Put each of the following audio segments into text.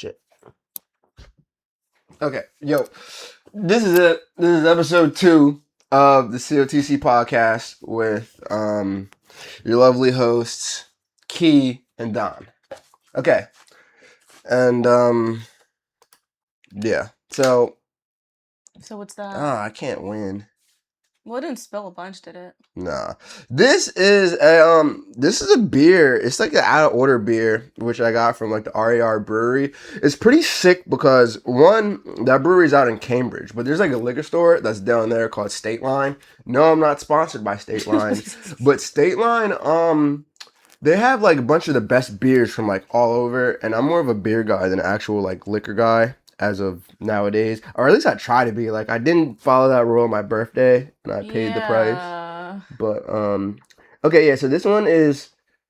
shit. Okay, yo, this is it. This is episode 2 of the COTC Podcast with your lovely hosts, Key and Don. Okay, and yeah. So what's that? I can't win. Well, it didn't spill a bunch, did it? Nah. This is a beer. It's like an out of order beer, which I got from like the RAR brewery. It's pretty sick because one, that brewery's out in Cambridge, but there's like a liquor store that's down there called State Line. No, I'm not sponsored by State Line, but State Line, they have like a bunch of the best beers from like all over, and I'm more of a beer guy than an actual like liquor guy as of nowadays, or at least I try to be. Like, I didn't follow that rule on my birthday and I paid the price, but okay, yeah, so this one is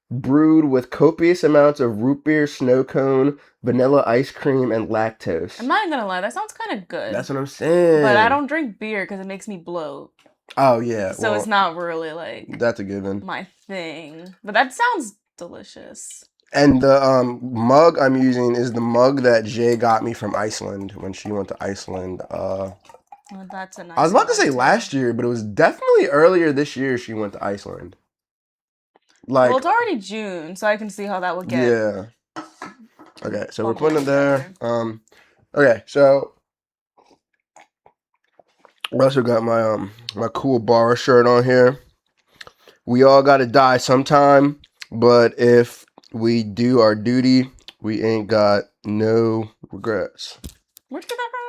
brewed with copious amounts of root beer, snow cone, vanilla ice cream, and lactose. I'm not even gonna lie, that sounds kind of good. That's what I'm saying. But I don't drink beer because it makes me bloat. Oh yeah, so it's not really like that's a given. My thing, but that sounds delicious. And the mug I'm using is the mug that Jay got me from Iceland when she went to Iceland. Well, that's a nice. I was about to say last year, but it was definitely earlier this year she went to Iceland. Like, well, it's already June, so I can see how that would get. Yeah. Okay, so we're putting it there. Okay, so I also got my my cool bar shirt on here. We all gotta die sometime, but if we do our duty, we ain't got no regrets. Where'd you get that from?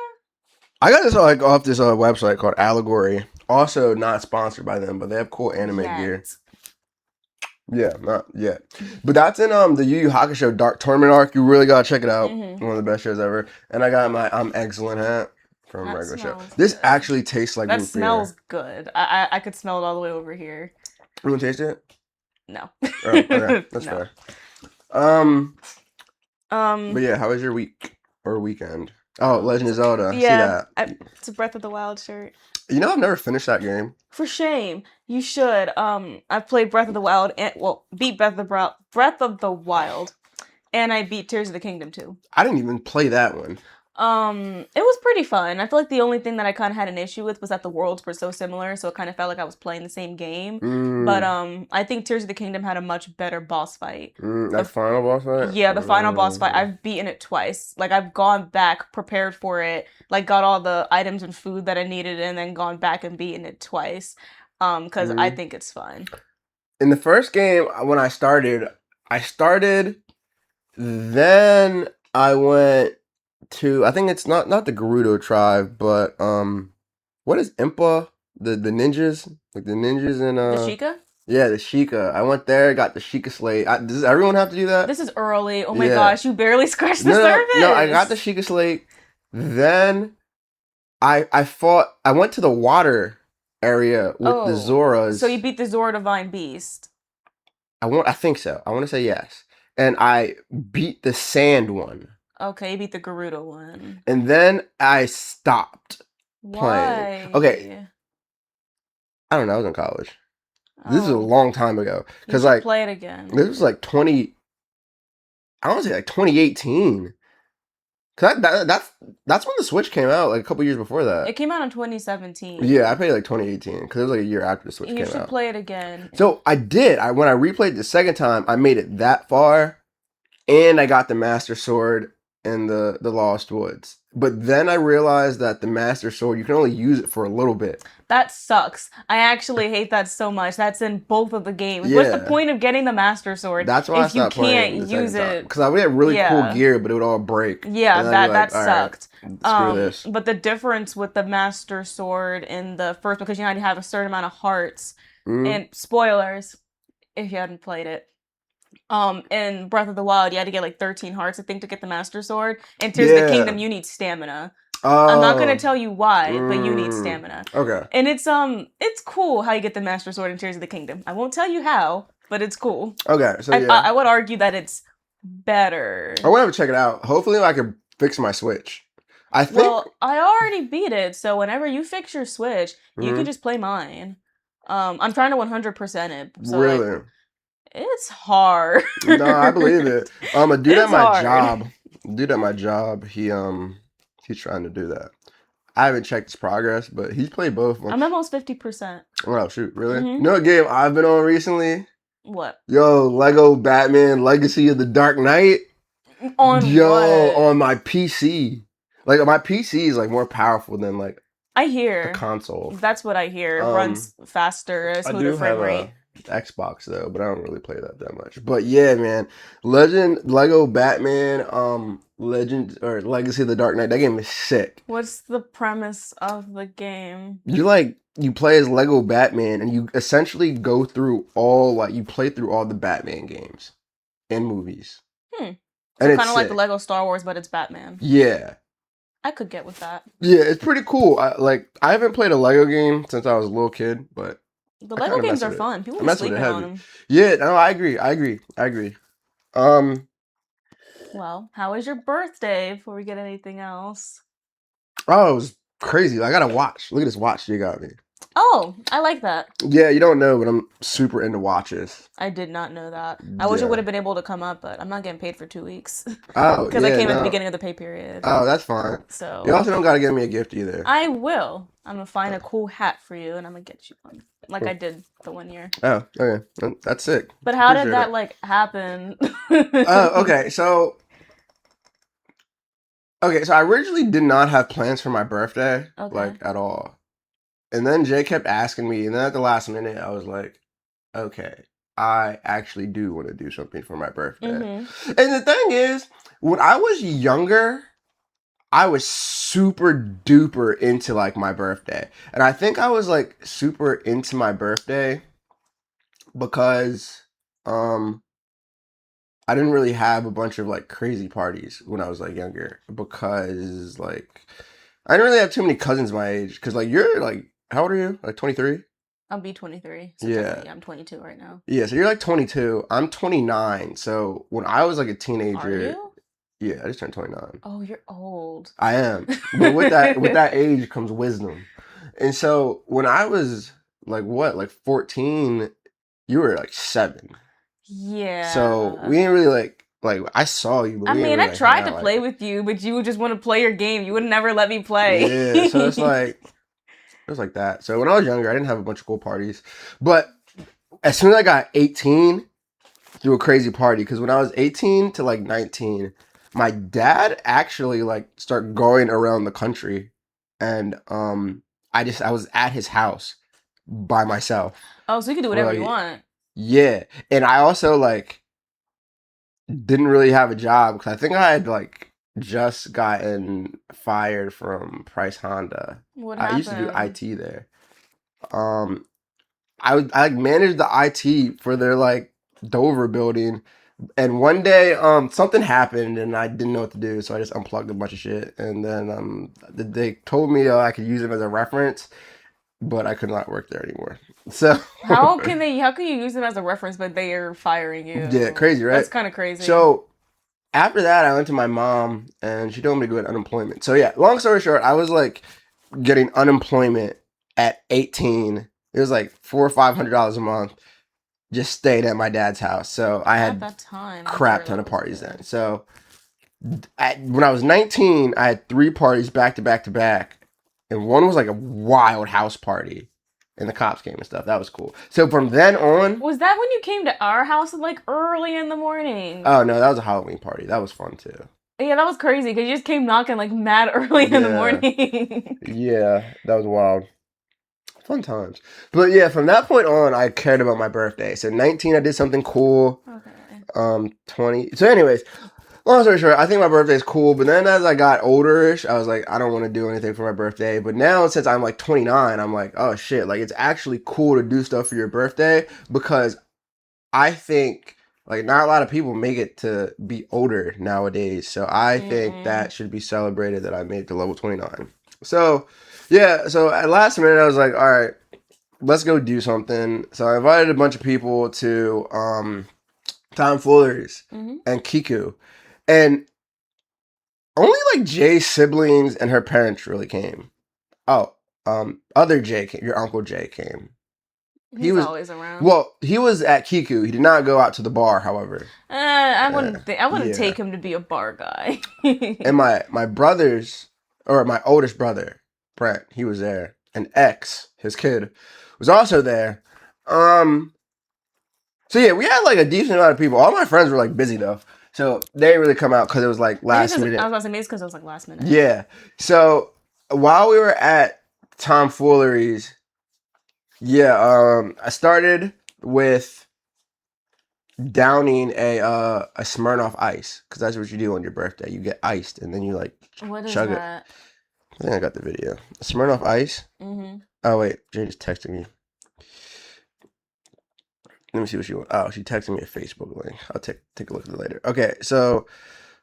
I got this like off this website called Allegory. Also not sponsored by them, but they have cool anime gear. Yeah, not yet. But that's in the Yu Yu Hakusho Dark Tournament arc. You really gotta check it out. Mm-hmm. One of the best shows ever. And I got my I'm Excellent hat from regular show. This good. Actually tastes like that smells good. I could smell it all the way over here. You wanna taste it? No. Oh, okay. That's fair. But yeah, how was your week or weekend? Oh, Legend of Zelda. Yeah, see that? It's a Breath of the Wild shirt. You know, I've never finished that game. For shame. You should. I've played Breath of the Wild and beat Breath of the Wild, and I beat Tears of the Kingdom too. I didn't even play that one. It was pretty fun. I feel like the only thing that I kind of had an issue with was that the worlds were so similar, so it kind of felt like I was playing the same game. But I think Tears of the Kingdom had a much better boss fight. That final boss fight? Yeah, the final boss fight. I've beaten it twice. Like, I've gone back, prepared for it, like got all the items and food that I needed, and then gone back and beaten it twice. Because I think it's fun. In the first game, when I started, then I went to, I think it's not the Gerudo tribe, but what is Impa? The ninjas? Like the ninjas in the Sheikah? Yeah, the Sheikah. I went there, got the Sheikah slate. Does everyone have to do that? This is early. Oh my gosh, you barely scratched the surface. No, I got the Sheikah slate. Then I went to the water area with the Zoras. So you beat the Zora Divine Beast. I think so. I want to say yes. And I beat the sand one. Okay, you beat the Gerudo one. And then I stopped playing. Okay. I don't know, I was in college. This is a long time ago. Because like play it again. This was like 2018. Cause that's when the Switch came out, like a couple years before that. It came out in 2017. Yeah, I played like 2018 because it was like a year after the Switch came out. You should play it again. So I did. When I replayed it the second time, I made it that far, and I got the Master Sword in the Lost Woods. But then I realized that the Master Sword, you can only use it for a little bit. That sucks. I actually hate that so much. That's in both of the games. Yeah. What's the point of getting the Master Sword? That's why I stopped playing. If you can't use it. Because I would have really cool gear, but it would all break. Yeah, that sucked. Right, screw this. But the difference with the Master Sword in the first, because you had to have a certain amount of hearts, and spoilers, if you hadn't played it. In Breath of the Wild, you had to get like 13 hearts, I think, to get the Master Sword. And Tears of the Kingdom, you need stamina. I'm not gonna tell you why, but you need stamina. Okay. And it's cool how you get the Master Sword in Tears of the Kingdom. I won't tell you how, but it's cool. Okay, so I would argue that it's better. I want to check it out. Hopefully, I can fix my Switch. Well, I already beat it, so whenever you fix your Switch, you can just play mine. I'm trying to 100% it. So really? It's hard. No, I believe it. A dude at my job, dude at my job, he's trying to do that. I haven't checked his progress, but he's played both of them. I'm almost 50%. Oh shoot, really? Mhm. You know what game I've been on recently? What? Yo, Lego Batman Legacy of the Dark Knight. On what? On my PC. Like my PC is like more powerful than like I hear. the console. That's what I hear. It runs faster, I smoother do frame have rate. Xbox though, but I don't really play that much. But yeah, man, Lego Batman, Legend or Legacy of the Dark Knight. That game is sick. What's the premise of the game? You play as Lego Batman, and you essentially go through you play through all the Batman games and movies. So And kind of like the Lego Star Wars, but it's Batman. Yeah. I could get with that. Yeah, it's pretty cool. I haven't played a Lego game since I was a little kid, but the Lego games are fun. People are sleeping on them. Yeah, no, I agree. Well, how was your birthday before we get anything else? Oh, it was crazy. I got a watch. Look at this watch you got me. Oh, I like that. Yeah, you don't know, but I'm super into watches. I did not know that. I wish it would have been able to come up, but I'm not getting paid for 2 weeks. Oh, because I came at the beginning of the pay period. Oh, that's fine. So you also don't gotta give me a gift either. I will. I'm gonna find a cool hat for you, and I'm gonna get you one, like I did the one year. Oh, okay, that's sick. But how did that like happen? Oh, okay. So I originally did not have plans for my birthday, like at all. And then Jay kept asking me, and then at the last minute, I was like, okay, I actually do want to do something for my birthday. Mm-hmm. And the thing is, when I was younger, I was super duper into like my birthday. And I think I was like super into my birthday because I didn't really have a bunch of like crazy parties when I was like younger because like I didn't really have too many cousins my age because like you're like, how old are you? Like 23? I'll be 23. So yeah. I'm 22 right now. Yeah, so you're like 22. I'm 29. So when I was like a teenager. Are you? Yeah, I just turned 29. Oh, you're old. I am. But with that age comes wisdom. And so when I was like 14, you were like 7. Yeah. So we didn't really like I saw you, but I tried to play with you, but you would just want to play your game. You would never let me play. Yeah, so it's like it was like that. So when I was younger, I didn't have a bunch of cool parties. But as soon as I got 18, threw a crazy party. Because when I was 18 to like 19, my dad actually like started going around the country. And I was at his house by myself. Oh, so you can do whatever you want. Yeah. And I also like didn't really have a job because I think I had like just gotten fired from Price Honda. What happened? I used to do IT there. I managed the IT for their like Dover building, and one day something happened and I didn't know what to do, so I just unplugged a bunch of shit, and then they told me I could use them as a reference, but I could not work there anymore. So how can you use them as a reference but they are firing you? Yeah, crazy, right? That's kind of crazy. So after that, I went to my mom, and she told me to go get unemployment. So yeah, long story short, I was like getting unemployment at 18. It was like $400 or $500 a month, just staying at my dad's house. So I had crap ton of parties then. So when I was 19, I had 3 parties back to back to back, and one was like a wild house party. And the cops came and stuff. That was cool. So from then on... Was that when you came to our house like early in the morning? Oh, no. That was a Halloween party. That was fun, too. Yeah, that was crazy because you just came knocking like mad early in the morning. Yeah, that was wild. Fun times. But yeah, from that point on, I cared about my birthday. So 19, I did something cool. Okay. 20... So anyways... Long story short, I think my birthday is cool, but then as I got older-ish, I was like, I don't want to do anything for my birthday. But now, since I'm like 29, I'm like, oh shit, like it's actually cool to do stuff for your birthday because I think like not a lot of people make it to be older nowadays. So I think that should be celebrated that I made it to level 29. So yeah, so at last minute, I was like, all right, let's go do something. So I invited a bunch of people to Tom Fuller's and Kiku. And only like Jay's siblings and her parents really came. Oh, other Jay came. Your Uncle Jay came. He's always around. Well, he was at Kiku. He did not go out to the bar, however. I wouldn't take him to be a bar guy. And my brother's, or my oldest brother, Brent, he was there. And X, his kid, was also there. So yeah, we had like a decent amount of people. All my friends were like busy though. So they didn't really come out because it was like last minute. I was about to say maybe it's because it was like last minute. Yeah. So while we were at Tomfooleries, I started with downing a Smirnoff Ice, because that's what you do on your birthday. You get iced and then you like chug it. I think I got the video. Smirnoff Ice. Mm-hmm. Oh wait, Jane is texting me. Let me see what she wants. Oh, she texted me a Facebook link. I'll take a look at it later. Okay, so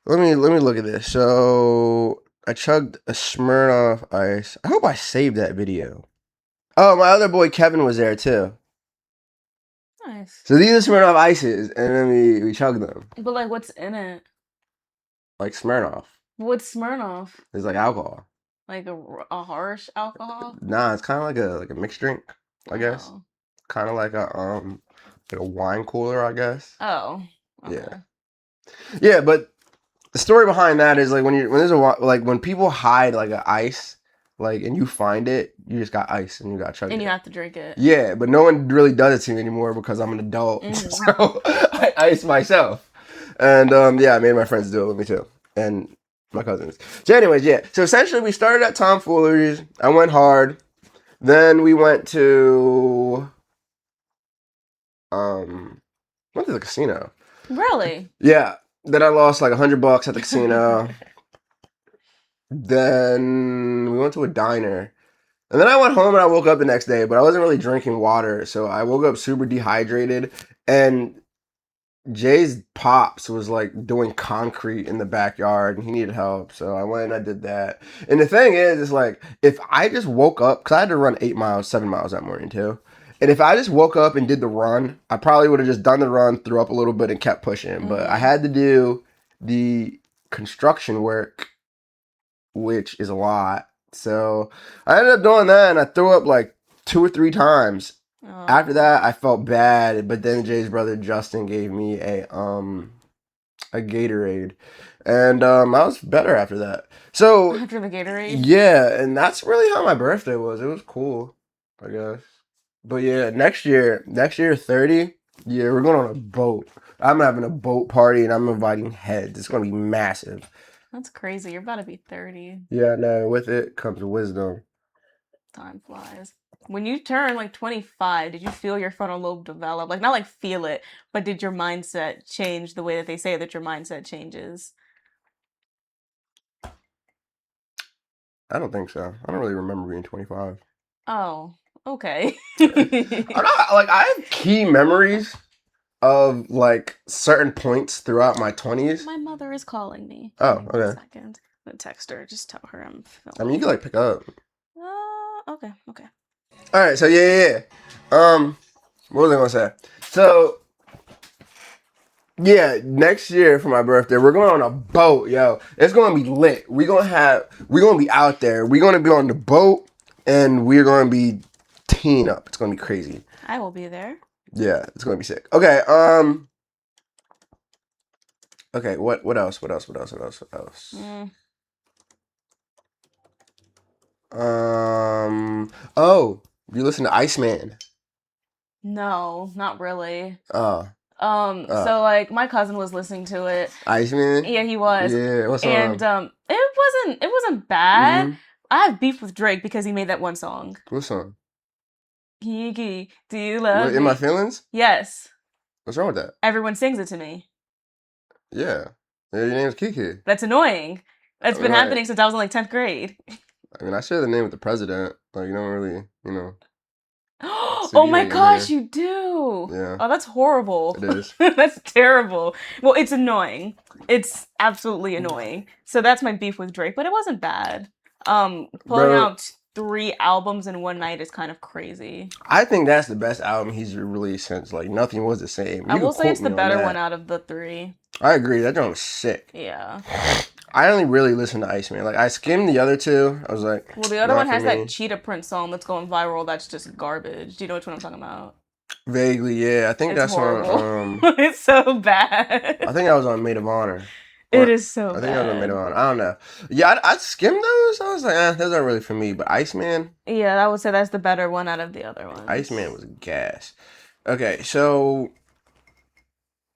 let me look at this. So I chugged a Smirnoff Ice. I hope I saved that video. Oh, my other boy Kevin was there too. Nice. So these are Smirnoff Ices, and then we chugged them. But like, what's in it? Like Smirnoff. What's Smirnoff? It's like alcohol. Like a harsh alcohol? Nah, it's kind of like a mixed drink, I guess. Kind of like a wine cooler, I guess. Oh. Okay. Yeah. Yeah, but the story behind that is like when people hide like an ice, like, and you find it, you just got ice and you got chug it. And you have to drink it. Yeah, but no one really does it to me anymore because I'm an adult, so I ice myself. And I made my friends do it with me too, and my cousins. So anyways, yeah. So essentially, we started at Tomfooleries. I went hard. Then we went to the casino. Really? Yeah. Then I lost like $100 at the casino. Then we went to a diner. And then I went home and I woke up the next day, but I wasn't really drinking water. So I woke up super dehydrated. And Jay's pops was like doing concrete in the backyard and he needed help. So I went and I did that. And the thing is like, if I just woke up, because I had to run 7 miles that morning too. And if I just woke up and did the run, I probably would have just done the run, threw up a little bit and kept pushing. Mm-hmm. But I had to do the construction work, which is a lot. So I ended up doing that and I threw up like 2 or 3 times. Oh. After that, I felt bad, but then Jay's brother Justin gave me a Gatorade, and I was better after that. So after the Gatorade, yeah, and that's really how my birthday was. It was cool, I guess. But yeah, next year 30, yeah, we're going on a boat. I'm having a boat party, and I'm inviting heads. It's gonna be massive. That's crazy. You're about to be 30. Yeah, no, with it comes wisdom. Time flies. When you turn like 25, did you feel your frontal lobe develop? Like, not like feel it, but did your mindset change the way that they say that your mindset changes? I don't think so. I don't really remember being 25. Oh, okay. I have key memories of like certain points throughout my 20s. My mother is calling me. Oh, okay. 1 second. I'm gonna text her. Just tell her I'm filming. I mean, you can like pick up. Okay. All right, so yeah. What was I gonna say? So, yeah, next year for my birthday, we're going on a boat, yo. It's gonna be lit. We're gonna be out there. We're gonna be on the boat, and we're gonna be teeing up. It's gonna be crazy. I will be there. Yeah, it's gonna be sick. Okay, okay, what else? Oh, you listen to Iceman? No, not really. So like my cousin was listening to it. Iceman? Yeah, he was. Yeah, what's song? And it wasn't bad. Mm-hmm. I have beef with Drake because he made that one song. What song? Kiki, do you love me? In My Feelings? Yes. What's wrong with that? Everyone sings it to me. Yeah. Your name's Kiki. That's annoying. That's been happening since I was in like 10th grade. I mean, I share the name with the president. Like, you don't really, you know. Oh my gosh, you do. Yeah. Oh, that's horrible. It is. That's terrible. Well, it's annoying. It's absolutely annoying. So that's my beef with Drake, but it wasn't bad. Pulling out 3 albums in one night is kind of crazy. I think that's the best album he's released since like Nothing Was the Same. I will say it's the better one out of the 3. I agree. That joint was sick. Yeah. I only really listen to Iceman. Like I skimmed the other two. I was like, well, the other not one for has me. that Cheetah Print song that's going viral. That's just garbage. Do you know which one I'm talking about? Vaguely, yeah. I think It's that's horrible. on. It's so bad. I think I was on Maid of Honor. It is so I think bad. I was on Maid of Honor. I don't know. Yeah, I skimmed those. I was like, those aren't really for me. But Iceman. Yeah, I would say that's the better one out of the other ones. Iceman was gas. Okay, so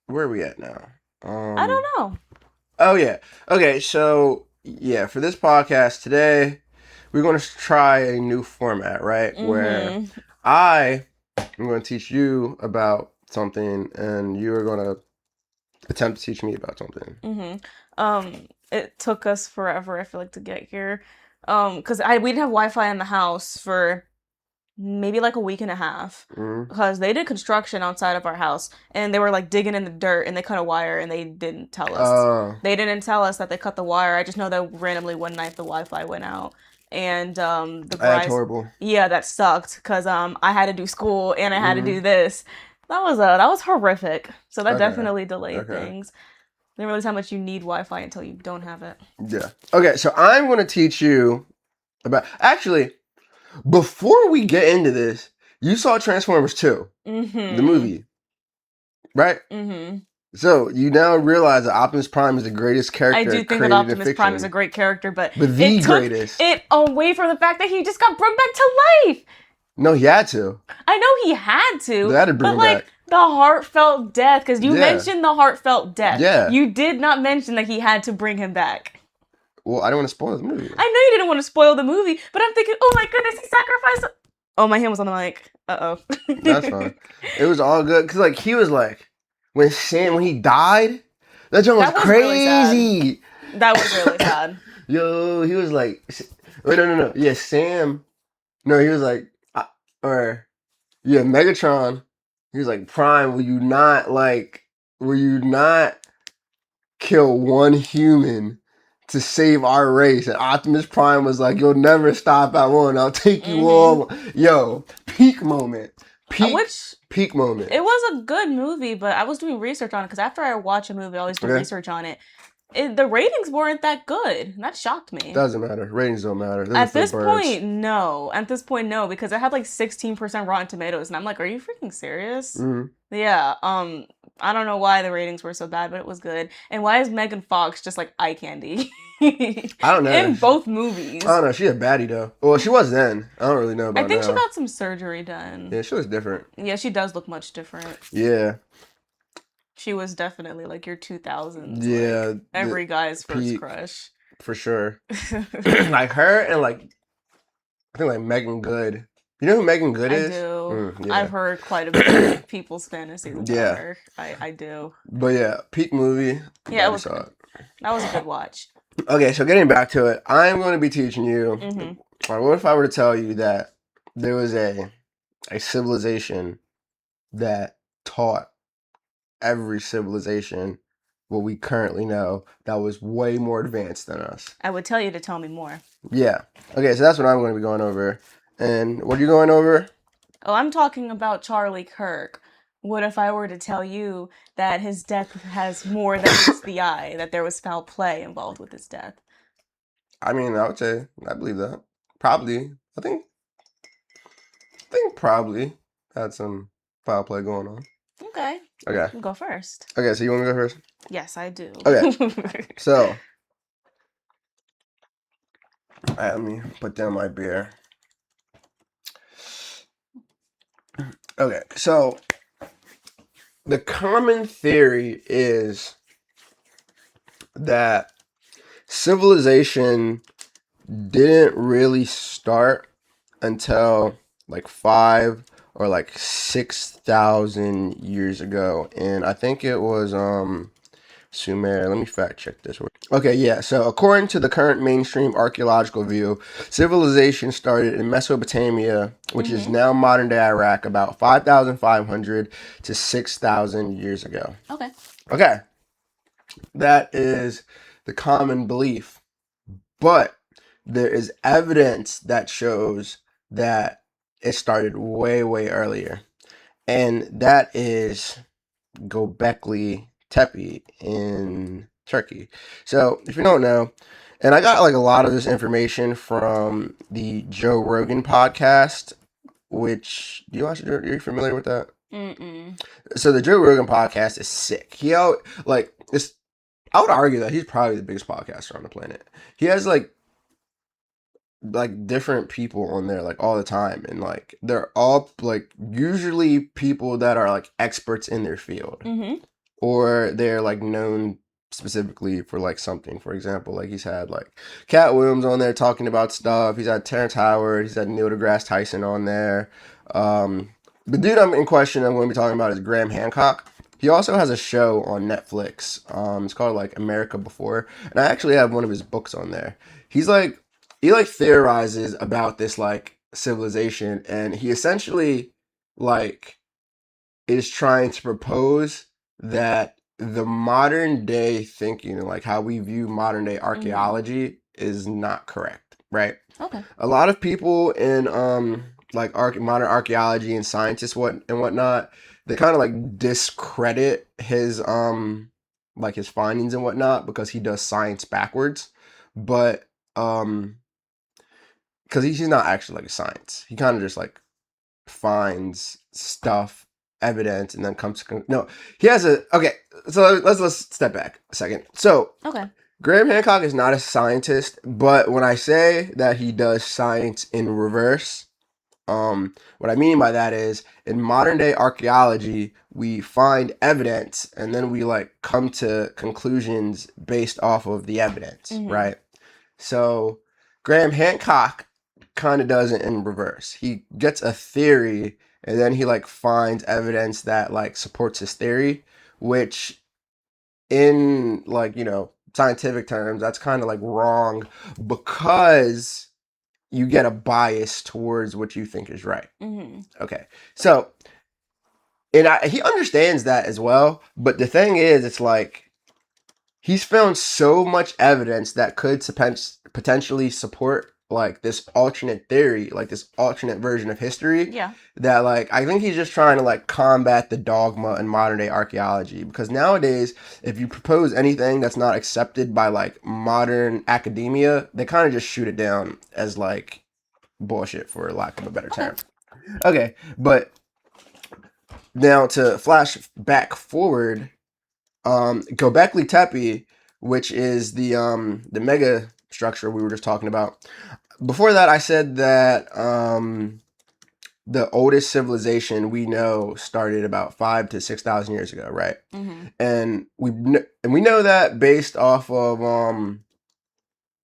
where are we at now? I don't know. Oh yeah. Okay, so yeah, for this podcast today, we're going to try a new format, right? Where I am going to teach you about something, and you are going to attempt to teach me about something. It took us forever, I feel like, to get here. Because we didn't have Wi-Fi in the house for maybe like a week and a half. Because they did construction outside of our house, and they were like digging in the dirt, and they cut a wire, and they didn't tell us. They didn't tell us that they cut the wire. I just know that randomly one night the Wi-Fi went out. And That's horrible. Yeah, that sucked because I had to do school and I had to do this. That was horrific. So that definitely delayed things. Didn't realize how much you need Wi-Fi until you don't have it. Yeah. Okay, so I'm going to teach you about... Actually, before we get into this, you saw Transformers 2, the movie, right? So you now realize that Optimus Prime is the greatest character. I do think that Optimus Prime is a great character, but the greatest. It away from the fact that he just got brought back to life. No, he had to. I know he had to. They had to bring him back. The heartfelt death, because you mentioned the heartfelt death. Yeah. You did not mention that he had to bring him back. Well, I don't want to spoil the movie. I know you didn't want to spoil the movie, but I'm thinking, oh my goodness, he sacrificed. Oh, my hand was on the mic. Uh-oh. That's fine. It was all good, because like he was like, when he died, that joke was crazy. Really that was really sad. Yo, he was like, wait, no. Yeah, Sam. No, he was like, Megatron. He was like, Prime, will you not kill one human to save our race? And Optimus Prime was like, you'll never stop at one. I'll take you all. Yo, peak moment. Peak moment. It was a good movie, but I was doing research on it because after I watch a movie, I always do research on it. The ratings weren't that good. That shocked me. Doesn't matter. Ratings don't matter. At this point, no. At this point, no, because it had like 16% Rotten Tomatoes, and I'm like, are you freaking serious? Yeah. I don't know why the ratings were so bad, but it was good. And why is Megan Fox just like eye candy? I don't know. In both movies. I don't know. She a baddie though. Well, she was then. I don't really know about now. I think she got some surgery done. Yeah, she looks different. Yeah, she does look much different. Yeah. She was definitely like your 2000s. Yeah. Like, every guy's first crush. For sure. Like her and like, I think like Megan Good. You know who Megan Good is? I do. Yeah. I've heard quite a bit of people's fantasies about her. I do. But yeah, peak movie. Yeah, that was a good watch. Okay, so getting back to it, I'm going to be teaching you. What if I were to tell you that there was a civilization that taught every civilization what we currently know that was way more advanced than us? I would tell you to tell me more. Yeah. Okay, so that's what I'm going to be going over. And what are you going over? Oh, I'm talking about Charlie Kirk. What if I were to tell you that his death has more than meets the eye, that there was foul play involved with his death? I mean, I would say, I believe that. Probably. I think probably had some foul play going on. Okay. Okay. Go first. Okay, so you want me to go first? Yes, I do. Okay. So, let me put down my beer. Okay, so the common theory is that civilization didn't really start until like 5 or like 6,000 years ago, and I think it was Sumer. Let me fact check this. Okay, yeah. So according to the current mainstream archaeological view, civilization started in Mesopotamia, which is now modern day Iraq, about 5,500 to 6,000 years ago. Okay. That is the common belief. But there is evidence that shows that it started way, way earlier. And that is Göbekli Tepe in Turkey. So if you don't know, and I got like a lot of this information from the Joe Rogan podcast, which are you familiar with that? Mm-mm. So the Joe Rogan podcast is sick. Like it's I would argue that he's probably the biggest podcaster on the planet. He has like different people on there like all the time, and like they're all like usually people that are like experts in their field, or they're like known specifically for like something. For example, like he's had like Cat Williams on there talking about stuff. He's had Terrence Howard. He's had Neil deGrasse Tyson on there. The dude I'm in question I'm going to be talking about is Graham Hancock. He also has a show on Netflix. It's called like America Before, and I actually have one of his books on there. He like theorizes about this like civilization, and he essentially like is trying to propose that the modern day thinking and like how we view modern day archaeology is not correct, right? Okay. A lot of people in like modern archaeology and scientists whatnot, they kind of like discredit his like his findings and whatnot because he does science backwards, but because he's not actually like a science. He kind of just like finds stuff, evidence, and then comes to no. He has a okay. So let's step back a second. So Okay. Graham Hancock is not a scientist, but when I say that he does science in reverse, what I mean by that is in modern day archaeology, we find evidence and then we like come to conclusions based off of the evidence, right? So Graham Hancock kind of does it in reverse. He gets a theory and then he like finds evidence that like supports his theory, which in like, scientific terms, that's kind of like wrong because you get a bias towards what you think is right. Okay. So, he understands that as well, but the thing is, it's like he's found so much evidence that could potentially support like this alternate theory, like this alternate version of history. Yeah. That like I think he's just trying to like combat the dogma in modern day archaeology, because nowadays if you propose anything that's not accepted by like modern academia, they kind of just shoot it down as like bullshit, for lack of a better term. Okay, but now to flash back forward, Göbekli Tepe, which is the mega structure we were just talking about. Before that, I said that the oldest civilization we know started about 5,000 to 6,000 years ago, right? And we know that based off of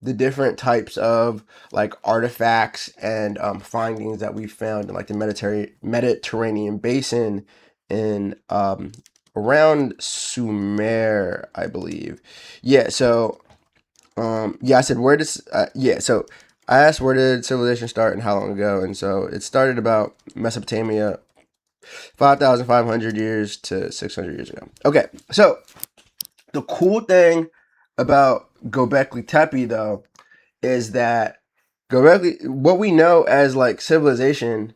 the different types of like artifacts and findings that we found in like the Mediterranean basin in around Sumer, I believe. Yeah. So I said where does so I asked where did civilization start and how long ago, and so it started about Mesopotamia, 5,500 years to 600 years ago. Okay, so the cool thing about Göbekli Tepe though is that what we know as like civilization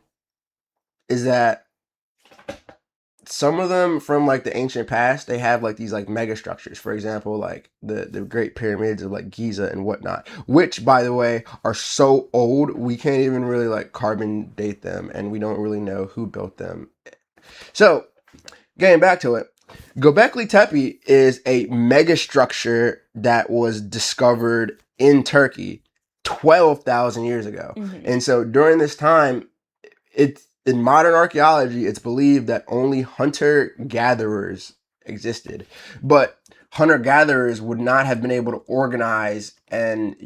is that some of them from like the ancient past, they have like these like mega structures. For example, like the Great Pyramids of like Giza and whatnot, which by the way are so old we can't even really like carbon date them, and we don't really know who built them. So getting back to it, Göbekli Tepe is a mega structure that was discovered in Turkey 12,000 years ago. And so during this time, in modern archaeology, it's believed that only hunter-gatherers existed. But hunter-gatherers would not have been able to organize and,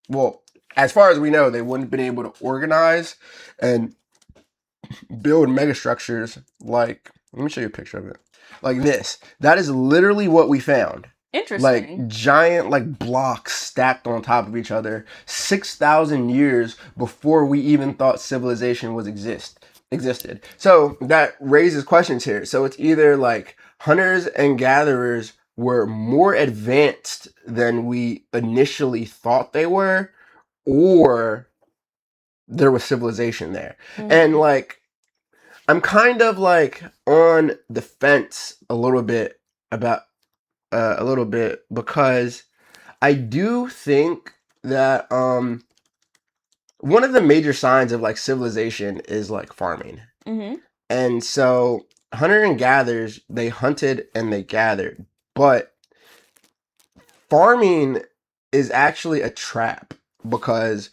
well, as far as we know, they wouldn't have been able to organize and build megastructures like, let me show you a picture of it. Like this. That is literally what we found. Interesting. Like giant like blocks stacked on top of each other 6,000 years before we even thought civilization existed. So that raises questions here. So it's either like hunters and gatherers were more advanced than we initially thought they were, or there was civilization there. And like I'm kind of like on the fence a little bit about a little bit because I do think that one of the major signs of like civilization is like farming. Mm-hmm. And so hunter and gatherers, they hunted and they gathered. But farming is actually a trap because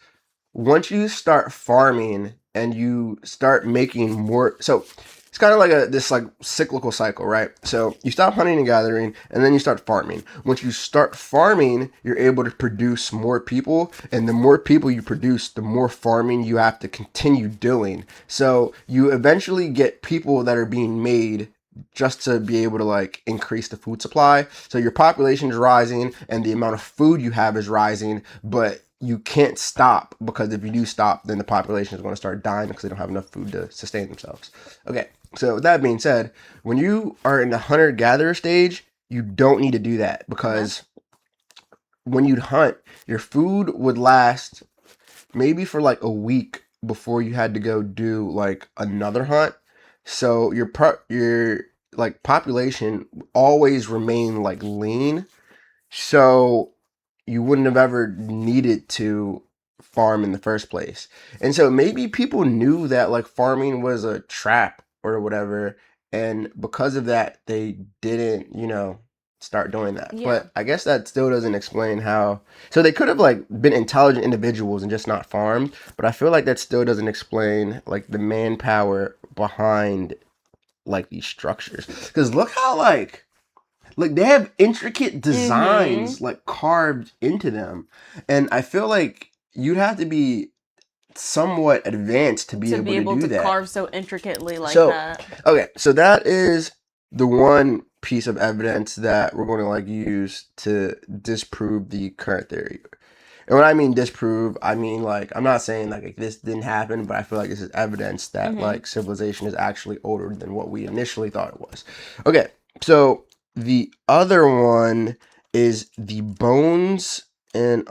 once you start farming and you start making more, so it's kind of like this like cyclical cycle, right? So you stop hunting and gathering and then you start farming. Once you start farming, you're able to produce more people, and the more people you produce, the more farming you have to continue doing. So you eventually get people that are being made just to be able to like increase the food supply. So your population is rising and the amount of food you have is rising, but you can't stop, because if you do stop, then the population is going to start dying because they don't have enough food to sustain themselves. Okay, so with that being said, when you are in the hunter-gatherer stage, you don't need to do that, because when you'd hunt, your food would last maybe for like a week before you had to go do like another hunt. So your like population always remain like lean. So you wouldn't have ever needed to farm in the first place. And so maybe people knew that like farming was a trap or whatever, and because of that they didn't, start doing that. Yeah. But I guess that still doesn't explain how. So they could have like been intelligent individuals and just not farmed, but I feel like that still doesn't explain like the manpower behind like these structures. Because look how like they have intricate designs like carved into them, and I feel like you'd have to be somewhat advanced to be able to do that. Carve so intricately like that. Okay, so that is the one piece of evidence that we're going to like use to disprove the current theory. And when I mean disprove, I mean like I'm not saying like this didn't happen, but I feel like this is evidence that like civilization is actually older than what we initially thought it was. Okay, so the other one is the bones in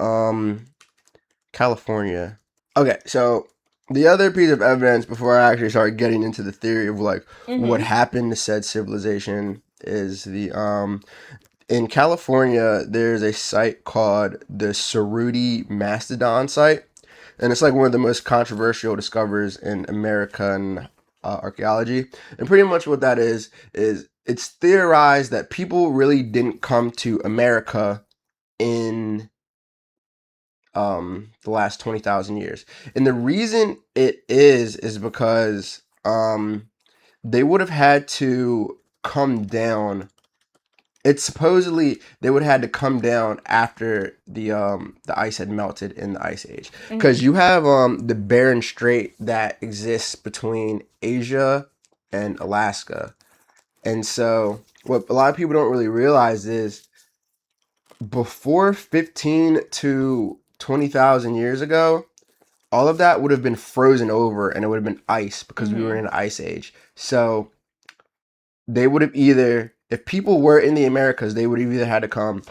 California. Okay, so the other piece of evidence before I actually start getting into the theory of like what happened to said civilization is the in California there's a site called the Cerruti Mastodon site, and it's like one of the most controversial discoveries in American archaeology. And pretty much what that is it's theorized that people really didn't come to America in the last 20,000 years. And the reason it is because they would have had to come down. It's supposedly they would have had to come down after the ice had melted in the Ice Age, because you have the Bering Strait that exists between Asia and Alaska. And so what a lot of people don't really realize is before 15 to 20,000 years ago, all of that would have been frozen over and it would have been ice, because we were in an ice age. So they would have either, if people were in the Americas, they would have either had to come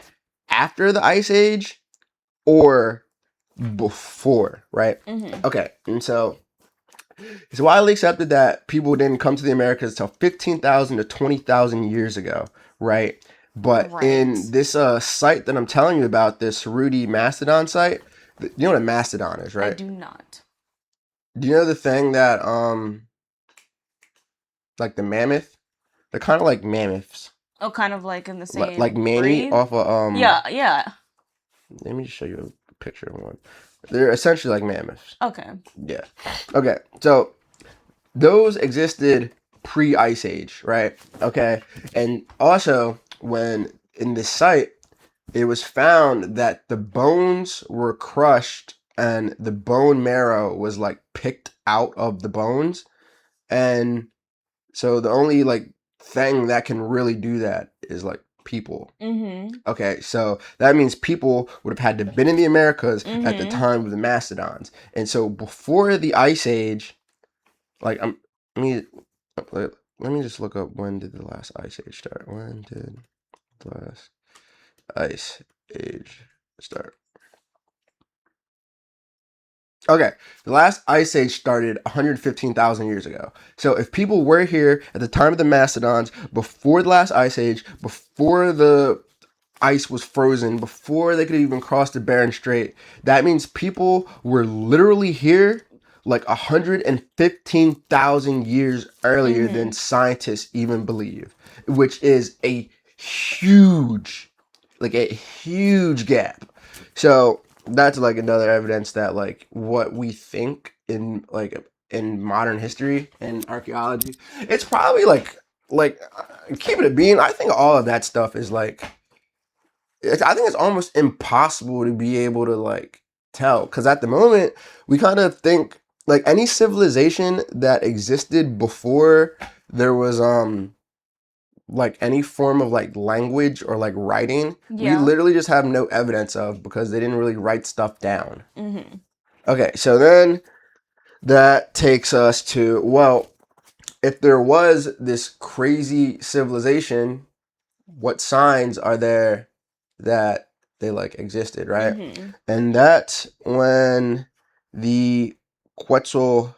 after the ice age or before, right? Okay, and so it's widely accepted that people didn't come to the Americas until 15,000 to 20,000 years ago, right? But in this site that I'm telling you about, this Cerruti Mastodon site, you know what a mastodon is, right? I do not. Do you know the thing that, like the mammoth? They're kind of like mammoths. Oh, kind of like in the same like Manny breed? off of, Yeah. Let me just show you a picture of one. They're essentially like mammoths. Okay. Yeah. Okay. So those existed pre-Ice Age, right? Okay. And also, when in this site, it was found that the bones were crushed and the bone marrow was like picked out of the bones. And so the only like thing that can really do that is like people. Okay, so that means people would have had to been in the Americas at the time of the mastodons. And so before the Ice Age, like let me just look up, when did the last Ice Age start? When did the last Ice Age start? Okay, the last Ice Age started 115,000 years ago. So if people were here at the time of the mastodons, before the last Ice Age, before the ice was frozen before they could even cross the Bering Strait. That means people were literally here like 115,000 years earlier than scientists even believe, which is a huge gap. So that's like another evidence that like what we think in modern history and archaeology, it's probably like keeping it being, I think all of that stuff is like, I think it's almost impossible to be able to like tell, because at the moment we kind of think like any civilization that existed before there was like any form of like language or like writing, we literally just have no evidence of, because they didn't really write stuff down. Okay, so then that takes us to, well, if there was this crazy civilization, what signs are there that they like existed, right? And that's when the Quetzalcoatl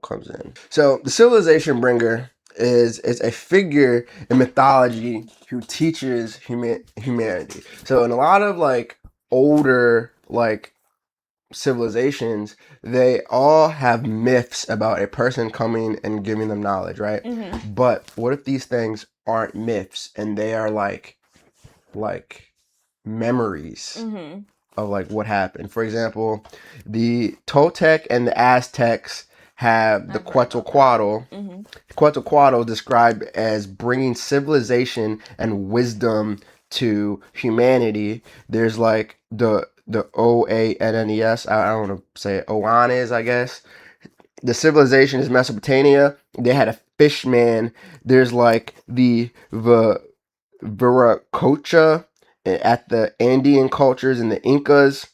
comes in. So the civilization bringer is a figure in mythology who teaches humanity. So in a lot of like older like civilizations, they all have myths about a person coming and giving them knowledge, right? But what if these things aren't myths and they are like memories of like what happened? For example, the Toltec and the Aztecs have the Quetzalcoatl. Quetzalcoatl described as bringing civilization and wisdom to humanity. There's like the Oannes. I don't want to say it. Oannes, I guess. The civilization is Mesopotamia. They had a fish man. There's like the Viracocha at the Andean cultures and the Incas.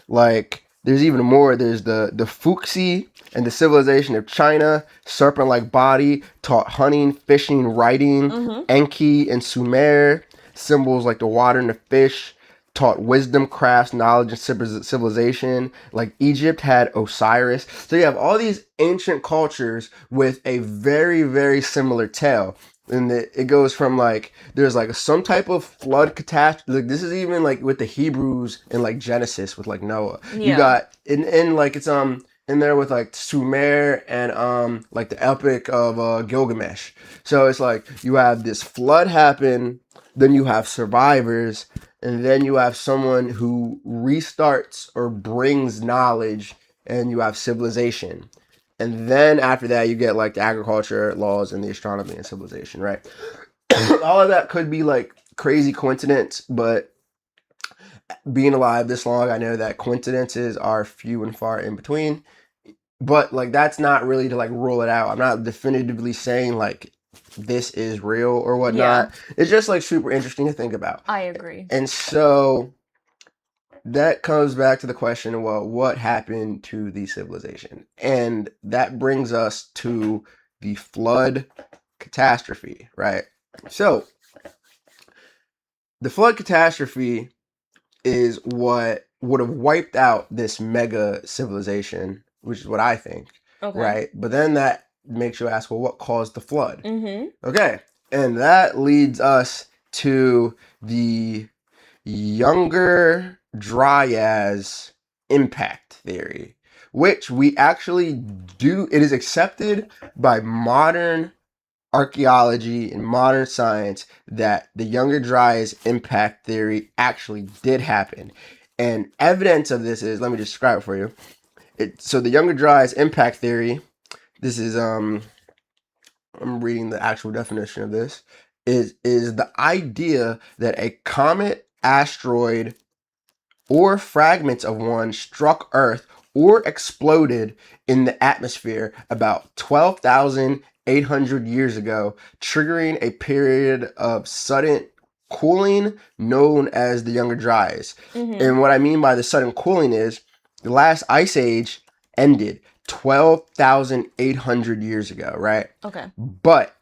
Like there's even more. There's the Fuxi and the civilization of China. Serpent-like body, taught hunting, fishing, writing. Enki and Sumer, symbols like the water and the fish, taught wisdom, crafts, knowledge, and civilization. Like Egypt had Osiris. So you have all these ancient cultures with a very, very similar tale. And it goes from like, there's like some type of flood catastrophe. Like this is even like with the Hebrews in like Genesis with like Noah. You got in like it's in there with like Sumer and like the epic of Gilgamesh. So it's like you have this flood happen, then you have survivors, and then you have someone who restarts or brings knowledge, and you have civilization. And then after that, you get like the agriculture laws and the astronomy and civilization, right? All of that could be like crazy coincidence, but being alive this long, I know that coincidences are few and far in between. But like that's not really to like rule it out. I'm not definitively saying like this is real or whatnot. It's just like super interesting to think about. I agree. And so that comes back to the question, well, what happened to the civilization? And that brings us to the flood catastrophe, right? So the flood catastrophe is what would have wiped out this mega civilization, which is what I think, right? But then that makes you ask, well, what caused the flood? Okay, and that leads us to the Younger Dryas impact theory, which we actually do. It is accepted by modern archaeology and modern science that the Younger Dryas impact theory actually did happen. And evidence of this is, let me describe it for you. So the Younger Dryas impact theory, this is I'm reading the actual definition of this, is the idea that a comet, asteroid, or fragments of one struck Earth or exploded in the atmosphere about 12,800 years ago, triggering a period of sudden cooling known as the Younger Dryas. And what I mean by the sudden cooling is the last ice age ended 12,800 years ago, right? Okay. But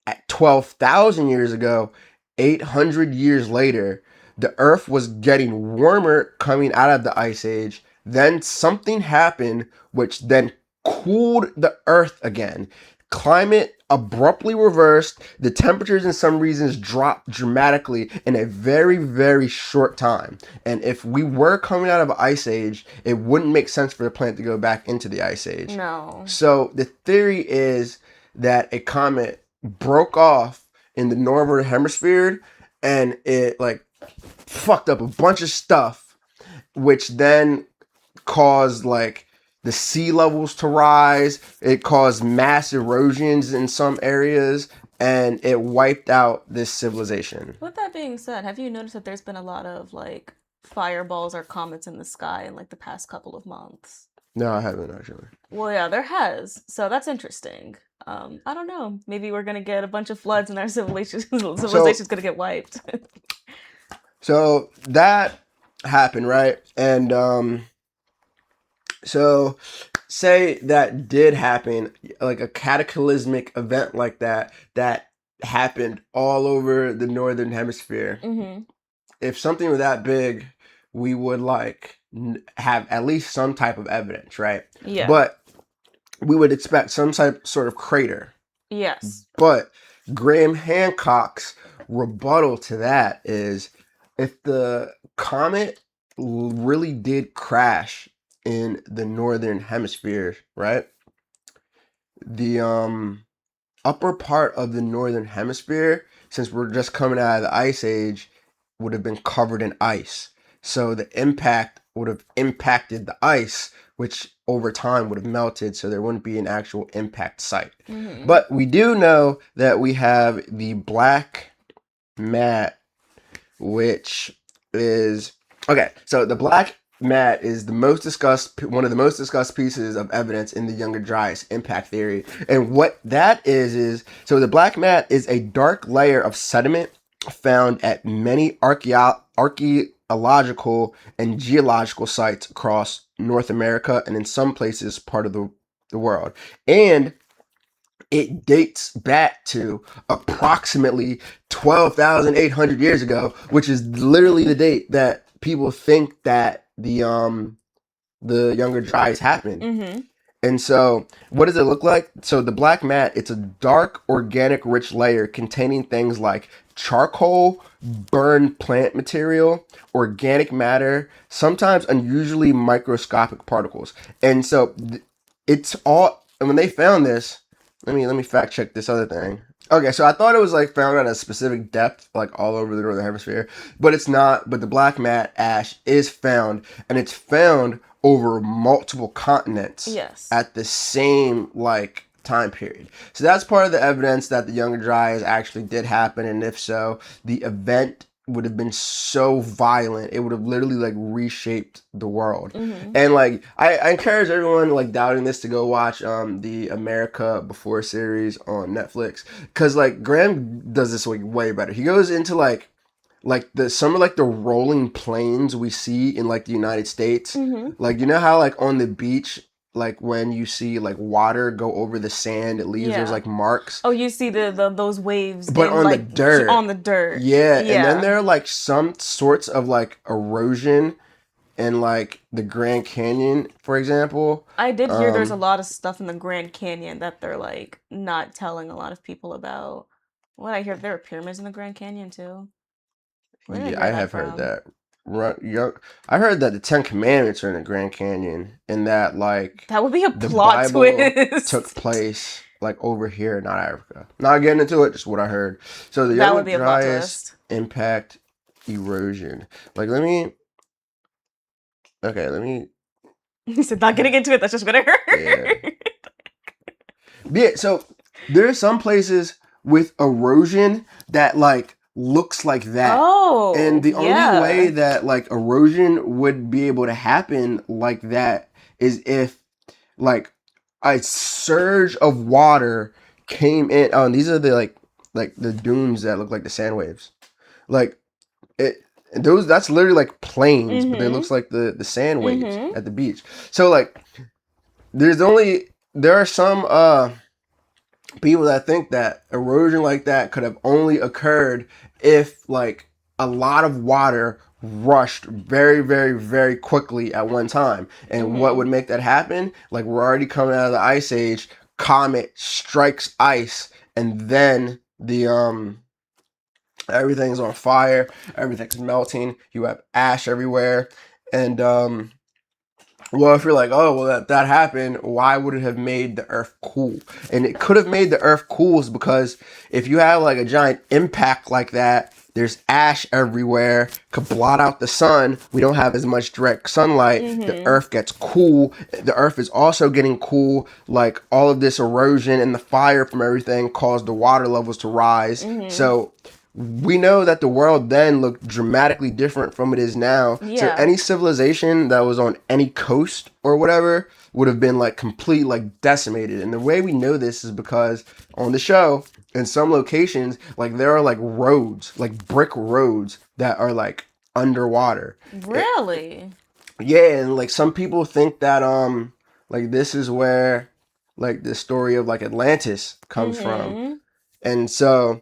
at 12,000 years ago, 800 years later, the Earth was getting warmer coming out of the Ice Age. Then something happened which then cooled the Earth again. Climate abruptly reversed. The temperatures in some regions dropped dramatically in a very, very short time. And if we were coming out of an ice age, it wouldn't make sense for the planet to go back into the ice age. No. So the theory is that a comet broke off in the northern hemisphere and it like fucked up a bunch of stuff, which then caused like the sea levels to rise. It caused mass erosions in some areas, and it wiped out this civilization. With that being said, have you noticed that there's been a lot of like fireballs or comets in the sky in like the past couple of months? No, I haven't actually. Well, yeah, there has. So that's interesting. I don't know. Maybe we're gonna get a bunch of floods and our civilization's gonna get wiped. So that happened, right? And so say that did happen, like a cataclysmic event like that happened all over the northern hemisphere. Mm-hmm. If something were that big, we would like have at least some type of evidence, right? Yeah. But we would expect some sort of crater. Yes. But Graham Hancock's rebuttal to that is, if the comet really did crash in the northern hemisphere, right? The upper part of the northern hemisphere, since we're just coming out of the ice age, would have been covered in ice. So the impact would have impacted the ice, which over time would have melted, so there wouldn't be an actual impact site. Mm-hmm. But we do know that we have the black mat, which is okay. So the black mat is one of the most discussed pieces of evidence in the Younger Dryas impact theory. And what that is so the black mat is a dark layer of sediment found at many archaeological and geological sites across North America and in some places part of the world. And it dates back to approximately 12,800 years ago, which is literally the date that people think that the Younger Dryas happened. Mm-hmm. And so what does it look like? So the black mat, it's a dark, organic, rich layer containing things like charcoal, burned plant material, organic matter, sometimes unusually microscopic particles. And so it's all, and when they found this, let me fact check this other thing. Okay, so I thought it was like found at a specific depth, like all over the northern hemisphere, but it's not. But the black mat ash is found, and it's found over multiple continents. Yes. At the same like time period. So that's part of the evidence that the Younger Dryas actually did happen, and if so, the event would have been so violent, it would have literally like reshaped the world. Mm-hmm. And like I encourage everyone like doubting this to go watch the America Before series on Netflix, because like Graham does this like way better. He goes into like some of like the rolling plains we see in like the United States. Mm-hmm. Like, you know how like on the beach, like when you see like water go over the sand, it leaves those like marks. Oh, you see the those waves, but on like, the dirt. On the dirt. Yeah, and then there are like some sorts of like erosion in like the Grand Canyon, for example. I did hear there's a lot of stuff in the Grand Canyon that they're like not telling a lot of people about. What I hear, there are pyramids in the Grand Canyon too. Yeah, I have heard that. I heard that the 10 Commandments are in the Grand Canyon, and that like that would be a the plot Bible twist. took place like over here, not Africa. Not getting into it, just what I heard. So the Younger Dryas impact erosion. Like, let me. He said, not getting into it. That's just what I heard. Yeah. So there are some places with erosion that like looks like that. Oh, and the only way that like erosion would be able to happen like that is if like a surge of water came in. Oh, and these are the like the dunes that look like the sand waves. Like that's literally like plains, but it looks like the sand waves at the beach. So like there are some people that think that erosion like that could have only occurred if like a lot of water rushed very, very, very quickly at one time. And what would make that happen? Like, we're already coming out of the ice age, comet strikes ice, and then everything's on fire, everything's melting, you have ash everywhere, and well, if you're like, oh, well, that happened, why would it have made the earth cool? And it could have made the earth cool because if you have like a giant impact like that, there's ash everywhere, could blot out the sun. We don't have as much direct sunlight. The earth gets cool. The earth is also getting cool. Like all of this erosion and the fire from everything caused the water levels to rise. So we know that the world then looked dramatically different from it is now. Yeah. So any civilization that was on any coast or whatever would have been like completely like decimated. And the way we know this is because on the show, in some locations, like there are like roads, like brick roads that are like underwater. Really? Yeah, and like some people think that like this is where like the story of like Atlantis comes from. And so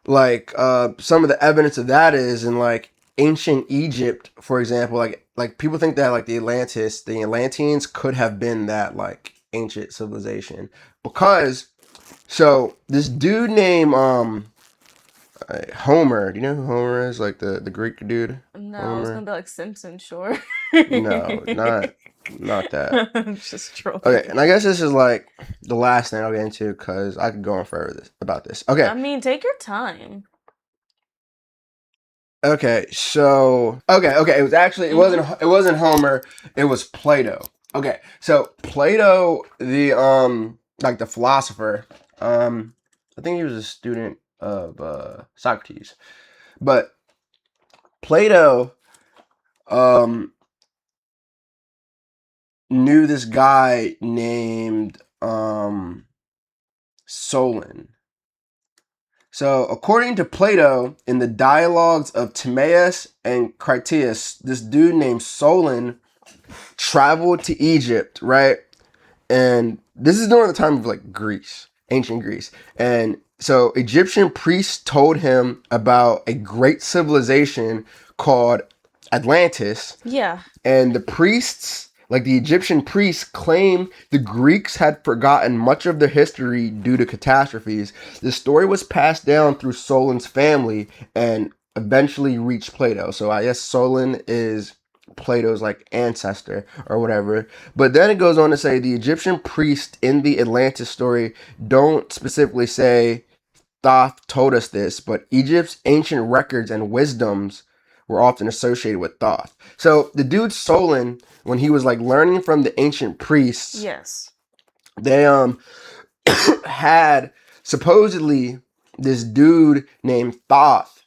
like some of the evidence of that is in like ancient Egypt, for example, like people think that like the Atlanteans could have been that like ancient civilization because so this dude named Homer, do you know who Homer is? Like the Greek dude? No, Homer? I was gonna be like Simpson, sure. No, not that. I'm just trolling. Okay, and I guess this is like the last thing I'll get into because I could go on forever about this. Okay. I mean, take your time. Okay, so okay. It was actually it wasn't Homer. It was Plato. Okay, so Plato, the like the philosopher, I think he was a student of Socrates, but Plato knew this guy named Solon. So, according to Plato, in the dialogues of Timaeus and Critias, this dude named Solon traveled to Egypt, right? And this is during the time of like Greece, ancient Greece. And so Egyptian priests told him about a great civilization called Atlantis. Yeah. And the priests, like the Egyptian priests, claim the Greeks had forgotten much of their history due to catastrophes. The story was passed down through Solon's family and eventually reached Plato. So I guess Solon is Plato's like ancestor or whatever. But then it goes on to say the Egyptian priests in the Atlantis story don't specifically say Thoth told us this, but Egypt's ancient records and wisdoms were often associated with Thoth. So the dude Solon, when he was like learning from the ancient priests, Yes. they had supposedly this dude named Thoth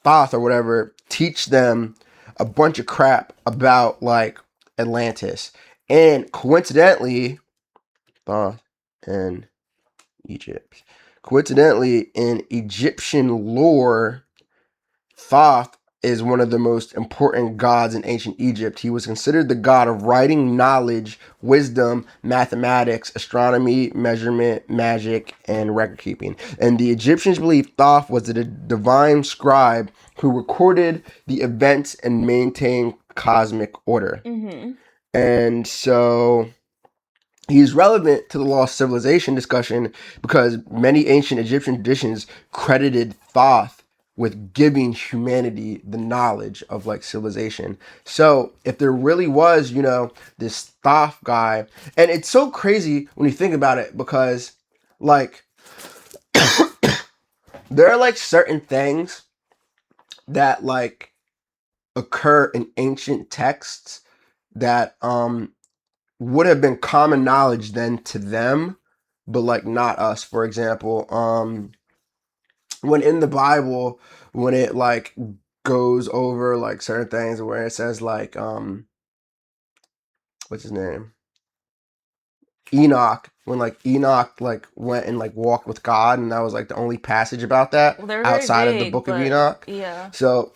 or whatever, teach them a bunch of crap about like Atlantis. And coincidentally, Thoth and Egypt. Coincidentally, in Egyptian lore, Thoth is one of the most important gods in ancient Egypt. He was considered the god of writing, knowledge, wisdom, mathematics, astronomy, measurement, magic, and record keeping. And the Egyptians believed Thoth was the divine scribe who recorded the events and maintained cosmic order. And so he's relevant to the lost civilization discussion because many ancient Egyptian traditions credited Thoth with giving humanity the knowledge of like civilization. So if there really was, you know, this Thoth guy, and it's so crazy when you think about it because like there are like certain things that like occur in ancient texts that would have been common knowledge then to them, but like not us. For example, when in the Bible, when it like goes over like certain things where it says like what's his name? Enoch, when like Enoch like went and like walked with God, and that was like the only passage about that outside of the book of Enoch. Yeah. So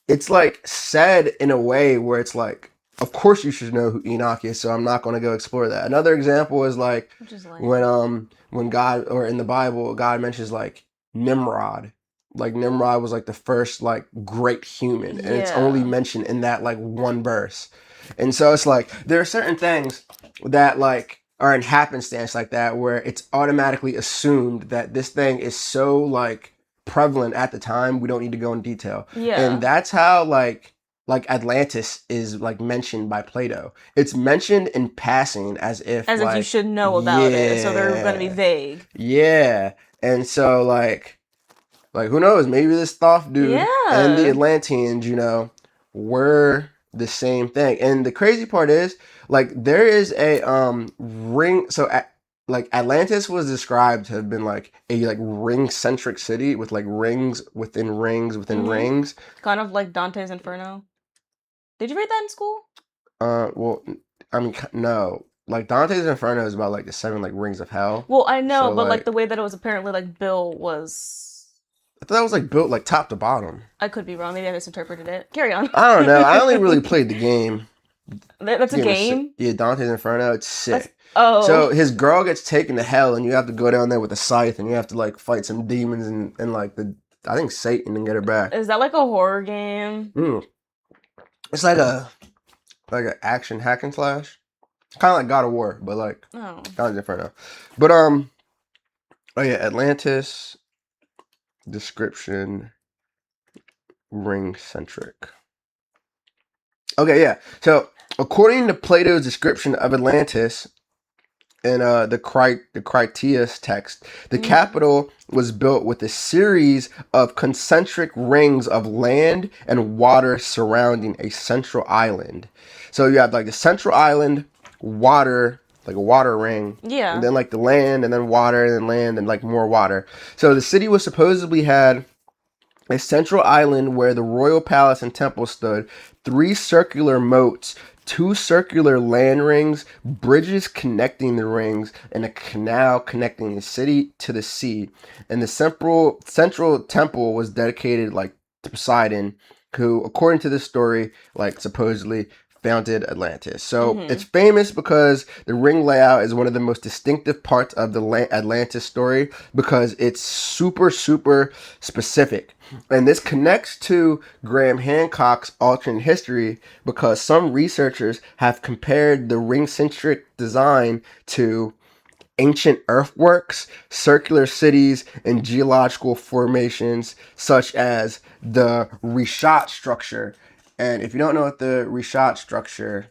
it's like said in a way where it's like, of course you should know who Enoch is, so I'm not going to go explore that. Another example is like when God, or in the Bible, God mentions like Nimrod. Like Nimrod was like the first like great human, and it's only mentioned in that like one verse. And so it's like there are certain things that like or in happenstance like that, where it's automatically assumed that this thing is so like prevalent at the time, we don't need to go in detail. Yeah. And that's how like Atlantis is like mentioned by Plato. It's mentioned in passing as if you should know about it, so they're gonna be vague. Yeah. And so like who knows, maybe this Thoth dude and the Atlanteans, you know, were the same thing. And the crazy part is, like, there is a ring. So like Atlantis was described to have been like a like ring centric city with like rings within rings within rings, kind of like Dante's Inferno. Did you read that in school? Well, I mean, no. Like Dante's Inferno is about like the 7 like rings of hell. Well, I know, So, but like the way that it was apparently like built was. I thought that was like built like top to bottom. I could be wrong. Maybe I misinterpreted it. Carry on. I don't know. I only really played the game. That's a game? Yeah, Dante's Inferno. It's sick. Oh. So his girl gets taken to hell, and you have to go down there with a scythe, and you have to like fight some demons and like I think Satan and get her back. Is that like a horror game? It's like an action hack and slash, kind of like God of War, but like Dante's Inferno. But oh yeah, Atlantis description ring centric. Okay, yeah. So according to Plato's description of Atlantis in the Critias text, the capital was built with a series of concentric rings of land and water surrounding a central island. So you have like the central island, water, like a water ring. Yeah. And then like the land, and then water, and then land, and like more water. So the city was supposedly had a central island where the royal palace and temple stood, 3 circular moats, 2 circular land rings, bridges connecting the rings, and a canal connecting the city to the sea. And the central temple was dedicated like to Poseidon, who, according to this story, like supposedly founded Atlantis. So it's famous because the ring layout is one of the most distinctive parts of the Atlantis story, because it's super, super specific. And this connects to Graham Hancock's alternate history, because some researchers have compared the ring-centric design to ancient earthworks, circular cities, and geological formations such as the Rishat structure. And if you don't know what the Rishat structure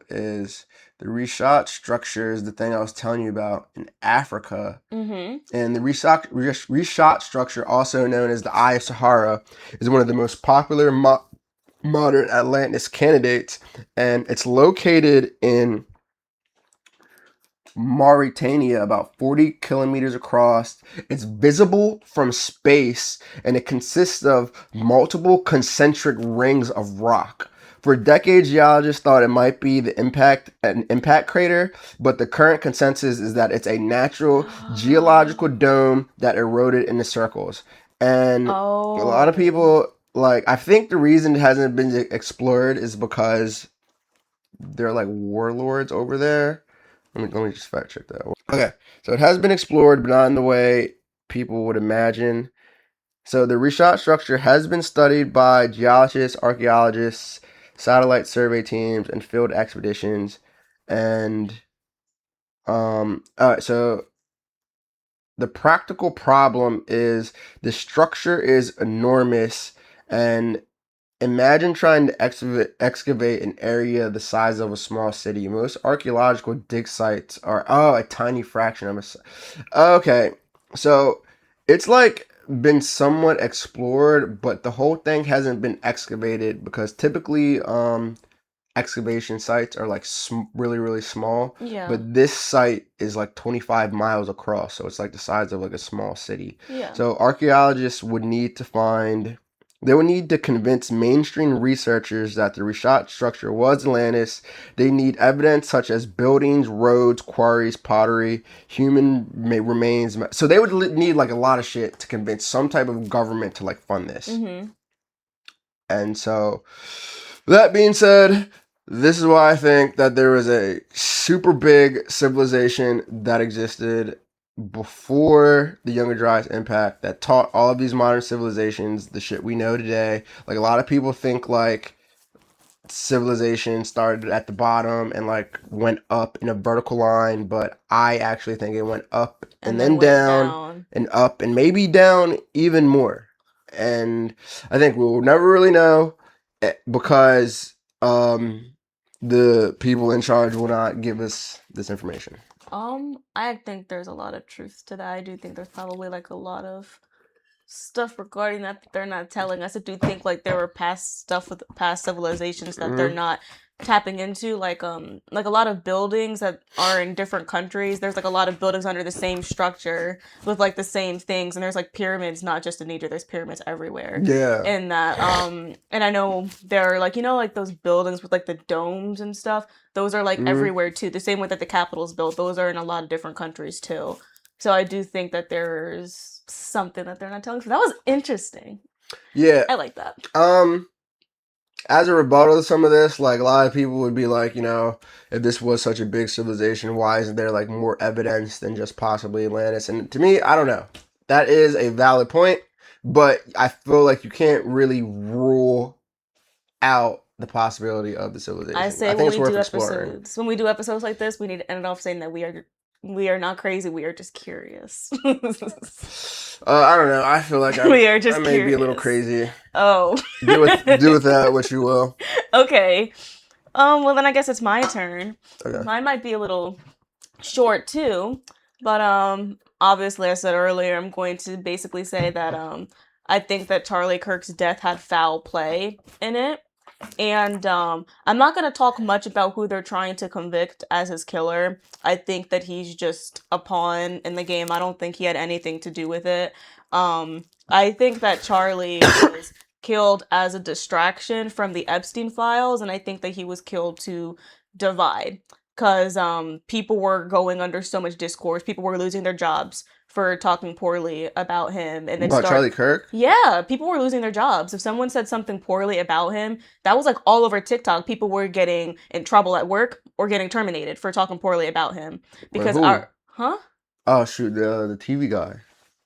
is, the Rishat structure is the thing I was telling you about in Africa. And the Rishat structure, also known as the Eye of Sahara, is one of the most popular modern Atlantis candidates. And it's located in Mauritania, about 40 kilometers across. It's visible from space, and it consists of multiple concentric rings of rock. For decades, geologists thought it might be an impact crater, but the current consensus is that it's a natural geological dome that eroded into circles. And a lot of people, like, I think the reason it hasn't been explored is because they're like warlords over there. Let me just fact check that. Okay, so it has been explored, but not in the way people would imagine. So the Rishat structure has been studied by geologists, archaeologists, satellite survey teams, and field expeditions. And so the practical problem is the structure is enormous, and imagine trying to excavate an area the size of a small city. Most archaeological dig sites are a tiny fraction of a. Okay, so it's like been somewhat explored, but the whole thing hasn't been excavated, because typically excavation sites are like really, really small. Yeah. But this site is like 25 miles across, so it's like the size of like a small city. Yeah. So archaeologists would need to convince mainstream researchers that the Rishat structure was Atlantis. They need evidence such as buildings, roads, quarries, pottery, human remains. So they would need like a lot of shit to convince some type of government to like fund this. And so, that being said, this is why I think that there was a super big civilization that existed before the Younger Dryas impact that taught all of these modern civilizations the shit we know today. Like, a lot of people think like civilization started at the bottom and like went up in a vertical line, but I actually think it went up and then went down and up and maybe down even more. And I think we'll never really know because the people in charge will not give us this information. I think there's a lot of truth to that. I do think there's probably like a lot of stuff regarding that they're not telling us. I do think like there were past stuff with past civilizations that they're not tapping into, like a lot of buildings that are in different countries. There's like a lot of buildings under the same structure with like the same things, and there's like pyramids not just in Egypt, there's pyramids everywhere. Yeah. And that and I know there are like, you know, like those buildings with like the domes and stuff, those are like everywhere too. The same way that the Capitol's built, those are in a lot of different countries too. So I do think that there's something that they're not telling us. That was interesting. Yeah. I like that. As a rebuttal to some of this, like a lot of people would be like, you know, if this was such a big civilization, why isn't there like more evidence than just possibly Atlantis? And to me, I don't know. That is a valid point, but I feel like you can't really rule out the possibility of the civilization. I say when we do episodes like this, we need to end it off saying that we are not crazy. We are just curious. I don't know. I feel like we are just I may be a little crazy. Oh. do with that what you will. Okay. Well, then I guess it's my turn. Okay. Mine might be a little short too, but obviously I said earlier I'm going to basically say that I think that Charlie Kirk's death had foul play in it. And I'm not going to talk much about who they're trying to convict as his killer. I think that he's just a pawn in the game. I don't think he had anything to do with it. I think that Charlie was killed as a distraction from the Epstein files, and I think that he was killed to divide. Because people were going under so much discourse. People were losing their jobs for talking poorly about him. And then Charlie Kirk? Yeah, people were losing their jobs. If someone said something poorly about him, that was like all over TikTok. People were getting in trouble at work or getting terminated for talking poorly about him. Because Oh shoot, the TV guy.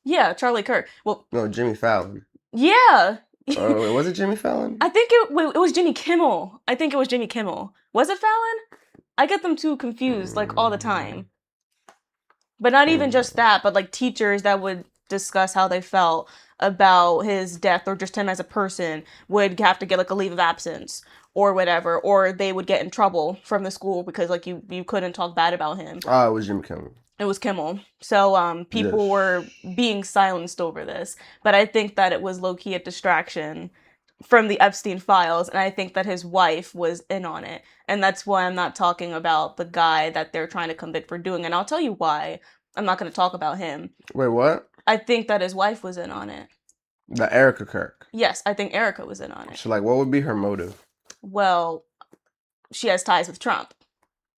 Yeah, Charlie Kirk. Well, no, Jimmy Fallon. Yeah. Was it Jimmy Fallon? I think it was Jimmy Kimmel. Was it Fallon? I get them too confused like all the time. But not even just that, but like teachers that would discuss how they felt about his death or just him as a person would have to get like a leave of absence or whatever, or they would get in trouble from the school because like you couldn't talk bad about him. Oh, it was Jimmy Kimmel. It was Kimmel. So people were being silenced over this, but I think that it was low-key a distraction from the Epstein files, and I think that his wife was in on it. And that's why I'm not talking about the guy that they're trying to convict for doing. And I'll tell you why. I'm not going to talk about him. Wait, what? I think that his wife was in on it. The Erica Kirk? Yes, I think Erica was in on it. So, like, what would be her motive? Well, she has ties with Trump.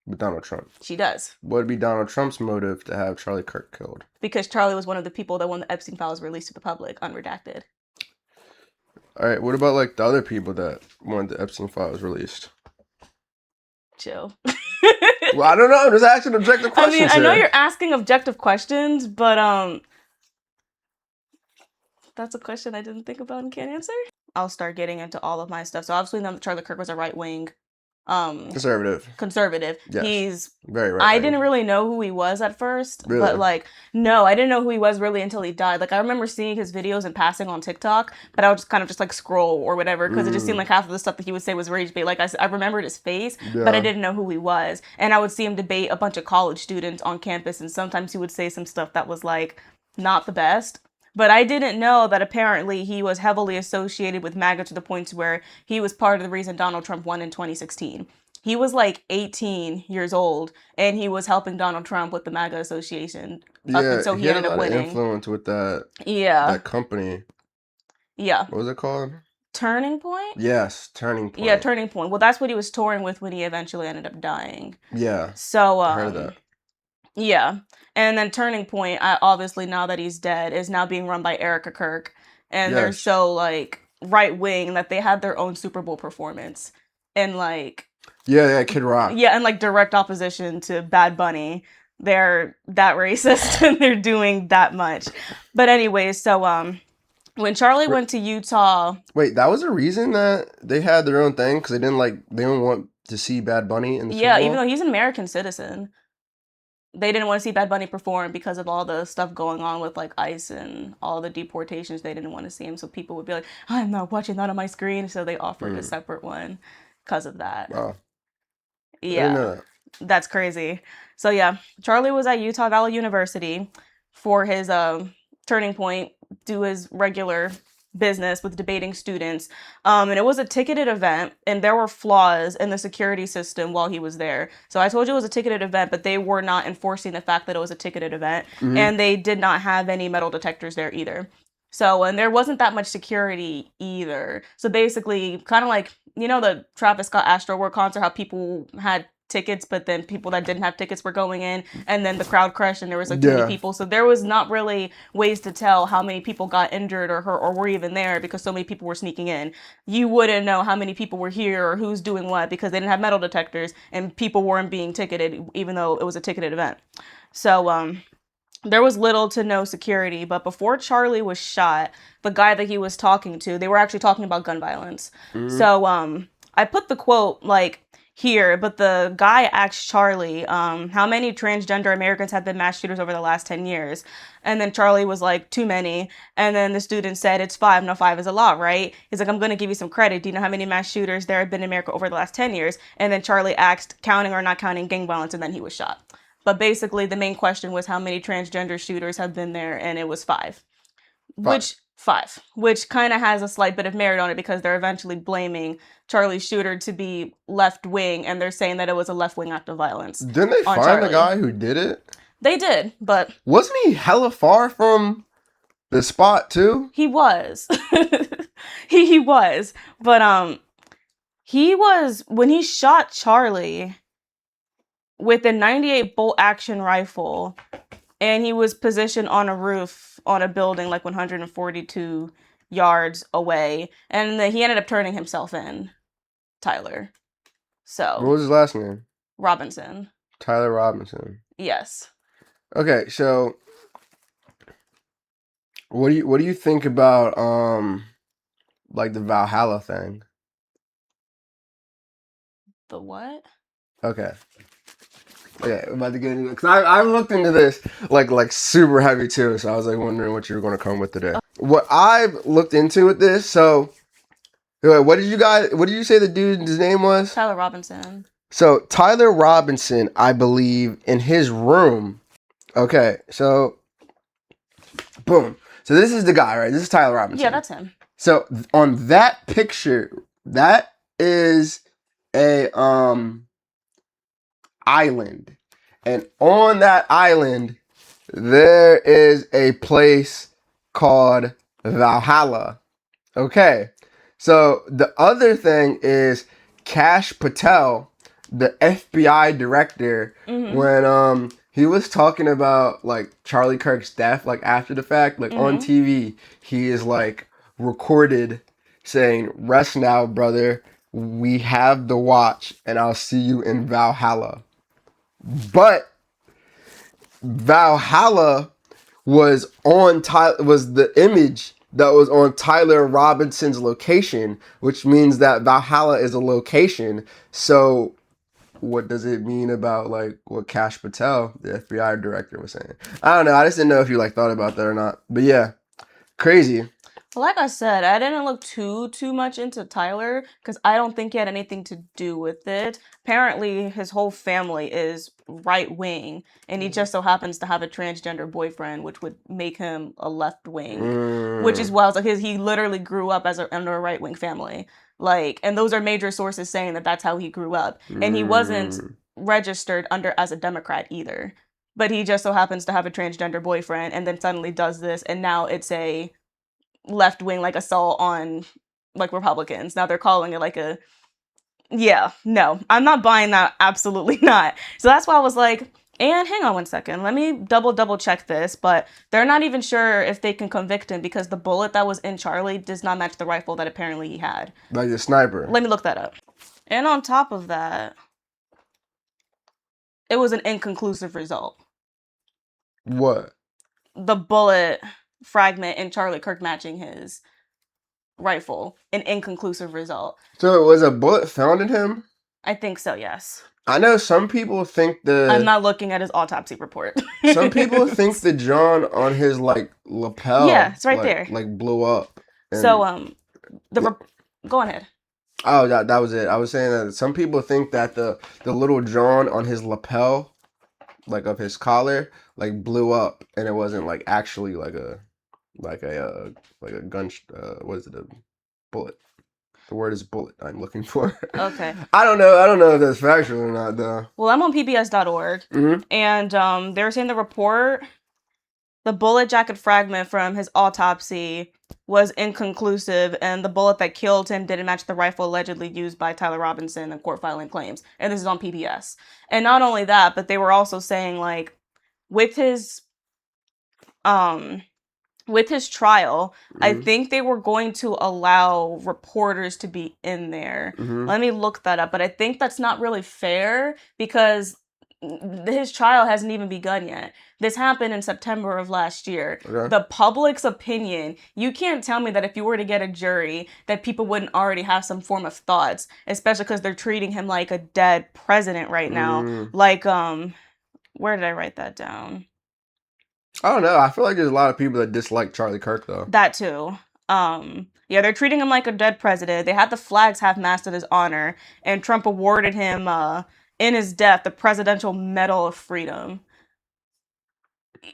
With Donald Trump? She does. What would be Donald Trump's motive to have Charlie Kirk killed? Because Charlie was one of the people that wanted the Epstein files released to the public, unredacted. All right, what about, like, the other people that wanted the Epstein files released? Chill. Well, I don't know. I'm just asking objective questions. I mean, I know you're asking objective questions, but that's a question I didn't think about and can't answer. I'll start getting into all of my stuff. So obviously, now that Charlie Kirk was a right-wing conservative. Yes. He's very right. I didn't really know who he was at first, really? But like, no, I didn't know who he was really until he died. Like, I remember seeing his videos and passing on TikTok, but I would just kind of just like scroll or whatever because it just seemed like half of the stuff that he would say was rage bait. Like, I remembered his face, but I didn't know who he was. And I would see him debate a bunch of college students on campus, and sometimes he would say some stuff that was like not the best. But I didn't know that apparently he was heavily associated with MAGA to the point where he was part of the reason Donald Trump won in 2016. He was like 18 years old, and he was helping Donald Trump with the MAGA association. Yeah, so he ended up winning. Of influence with that. Yeah. That company. Yeah. What was it called? Turning Point? Yes, Turning Point. Yeah, Turning Point. Well, that's what he was touring with when he eventually ended up dying. Yeah. So, I heard of that. Yeah. And then Turning Point, obviously now that he's dead, is now being run by Erica Kirk. And they're so, like, right-wing that they had their own Super Bowl performance. And, like... Yeah, Kid Rock. Yeah, and, like, direct opposition to Bad Bunny. They're that racist, and they're doing that much. But anyway, so, When Charlie went to Utah, Wait, that was a reason that they had their own thing because they didn't want to see Bad Bunny in the Super yeah, Bowl? even though he's an American citizen, they didn't want to see Bad Bunny perform because of all the stuff going on with like ICE and all the deportations. They didn't want to see him, so people would be like, "I'm not watching that on my screen." So they offered a separate one because of that. Wow. I didn't Yeah, know that. that's crazy. So yeah, Charlie was at Utah Valley University for his turning point, do his regular business with debating students. And it was a ticketed event, and there were flaws in the security system while he was there. So I told you it was a ticketed event, but they were not enforcing the fact that it was a ticketed event, and they did not have any metal detectors there either. So, and there wasn't that much security either. So basically, kind of like, you know, the Travis Scott Astroworld concert, how people had tickets, but then people that didn't have tickets were going in, and then the crowd crushed and there was like too many people. So there was not really ways to tell how many people got injured or hurt or were even there because so many people were sneaking in. You wouldn't know how many people were here or who's doing what because they didn't have metal detectors and people weren't being ticketed even though it was a ticketed event. So there was little to no security, but before Charlie was shot, the guy that he was talking to, they were actually talking about gun violence. So I put the quote like here, but the guy asked Charlie, how many transgender Americans have been mass shooters over the last 10 years? And then Charlie was like, too many. And then the student said, it's 5. No, 5 is a lot, right? He's like, I'm going to give you some credit. Do you know how many mass shooters there have been in America over the last 10 years? And then Charlie asked, counting or not counting gang violence, and then he was shot. But basically, the main question was how many transgender shooters have been there, and it was 5. Which kind of has a slight bit of merit on it because they're eventually blaming Charlie's shooter to be left wing, and they're saying that it was a left wing act of violence. Didn't they find Charlie. the guy who did it? They did, but wasn't he hella far from the spot too? He was. he was, but he was when he shot Charlie with a 98 bolt action rifle, and he was positioned on a roof on a building like 142 yards away, and then he ended up turning himself in, Tyler. So what was his last name? Robinson. Tyler Robinson. Yes. Okay, so what do you think about like the Valhalla thing? The what? Okay, I'm about to get into it because I looked into this like super heavy too, so I was like wondering what you were going to come with today. What I've looked into with this, so what did you say the dude's name was? Tyler Robinson. So Tyler Robinson, I believe, in his room. Okay, so boom. So this is the guy, right? This is Tyler Robinson. Yeah, that's him. So on that picture, that is a island. And on that island, there is a place called Valhalla. Okay. So the other thing is Kash Patel, the FBI director, when he was talking about like Charlie Kirk's death, like after the fact, like on TV, he is like recorded saying, "Rest now, brother. We have the watch, and I'll see you in Valhalla." But Valhalla was the image that was on Tyler Robinson's location, which means that Valhalla is a location. So what does it mean about like what Kash Patel, the FBI director, was saying? I don't know. I just didn't know if you like thought about that or not. But yeah, crazy. Like I said, I didn't look too much into Tyler because I don't think he had anything to do with it. Apparently, his whole family is right wing, and he just so happens to have a transgender boyfriend, which would make him a left wing. Which is wild. Like he literally grew up under a right wing family, like, and those are major sources saying that that's how he grew up, and he wasn't registered as a Democrat either. But he just so happens to have a transgender boyfriend, and then suddenly does this, and now it's a left wing like assault on like Republicans. Now they're calling it like a no, I'm not buying that. Absolutely not. So that's why I was like, and hang on one second, let me double check this, but they're not even sure if they can convict him because the bullet that was in Charlie does not match the rifle that apparently he had. Like the sniper. Let me look that up. And on top of that, it was an inconclusive result. What? The bullet fragment and Charlie Kirk matching his rifle. An inconclusive result. So was a bullet found in him? I think so, yes. I know some people think I'm not looking at his autopsy report. Some people think the John on his lapel, it's right there, blew up. So go on ahead. Oh, that was it. I was saying that some people think that the little John on his lapel, of his collar, blew up, and it wasn't actually a gun. What is it? A bullet. The word is bullet I'm looking for. Okay. I don't know if that's factual or not, though. Well, I'm on pbs.org, and they were saying the bullet jacket fragment from his autopsy was inconclusive, and the bullet that killed him didn't match the rifle allegedly used by Tyler Robinson in court filing claims. And this is on PBS. And not only that, but they were also saying, with his trial, I think they were going to allow reporters to be in there. Let me look that up. But I think that's not really fair because his trial hasn't even begun yet. This happened in September of last year. Okay. The public's opinion, you can't tell me that if you were to get a jury that people wouldn't already have some form of thoughts, especially because they're treating him like a dead president right now. Where did I write that down? I don't know. I feel like there's a lot of people that dislike Charlie Kirk, though. That too. They're treating him like a dead president. They had the flags half-mast in his honor, and Trump awarded him, in his death, the Presidential Medal of Freedom.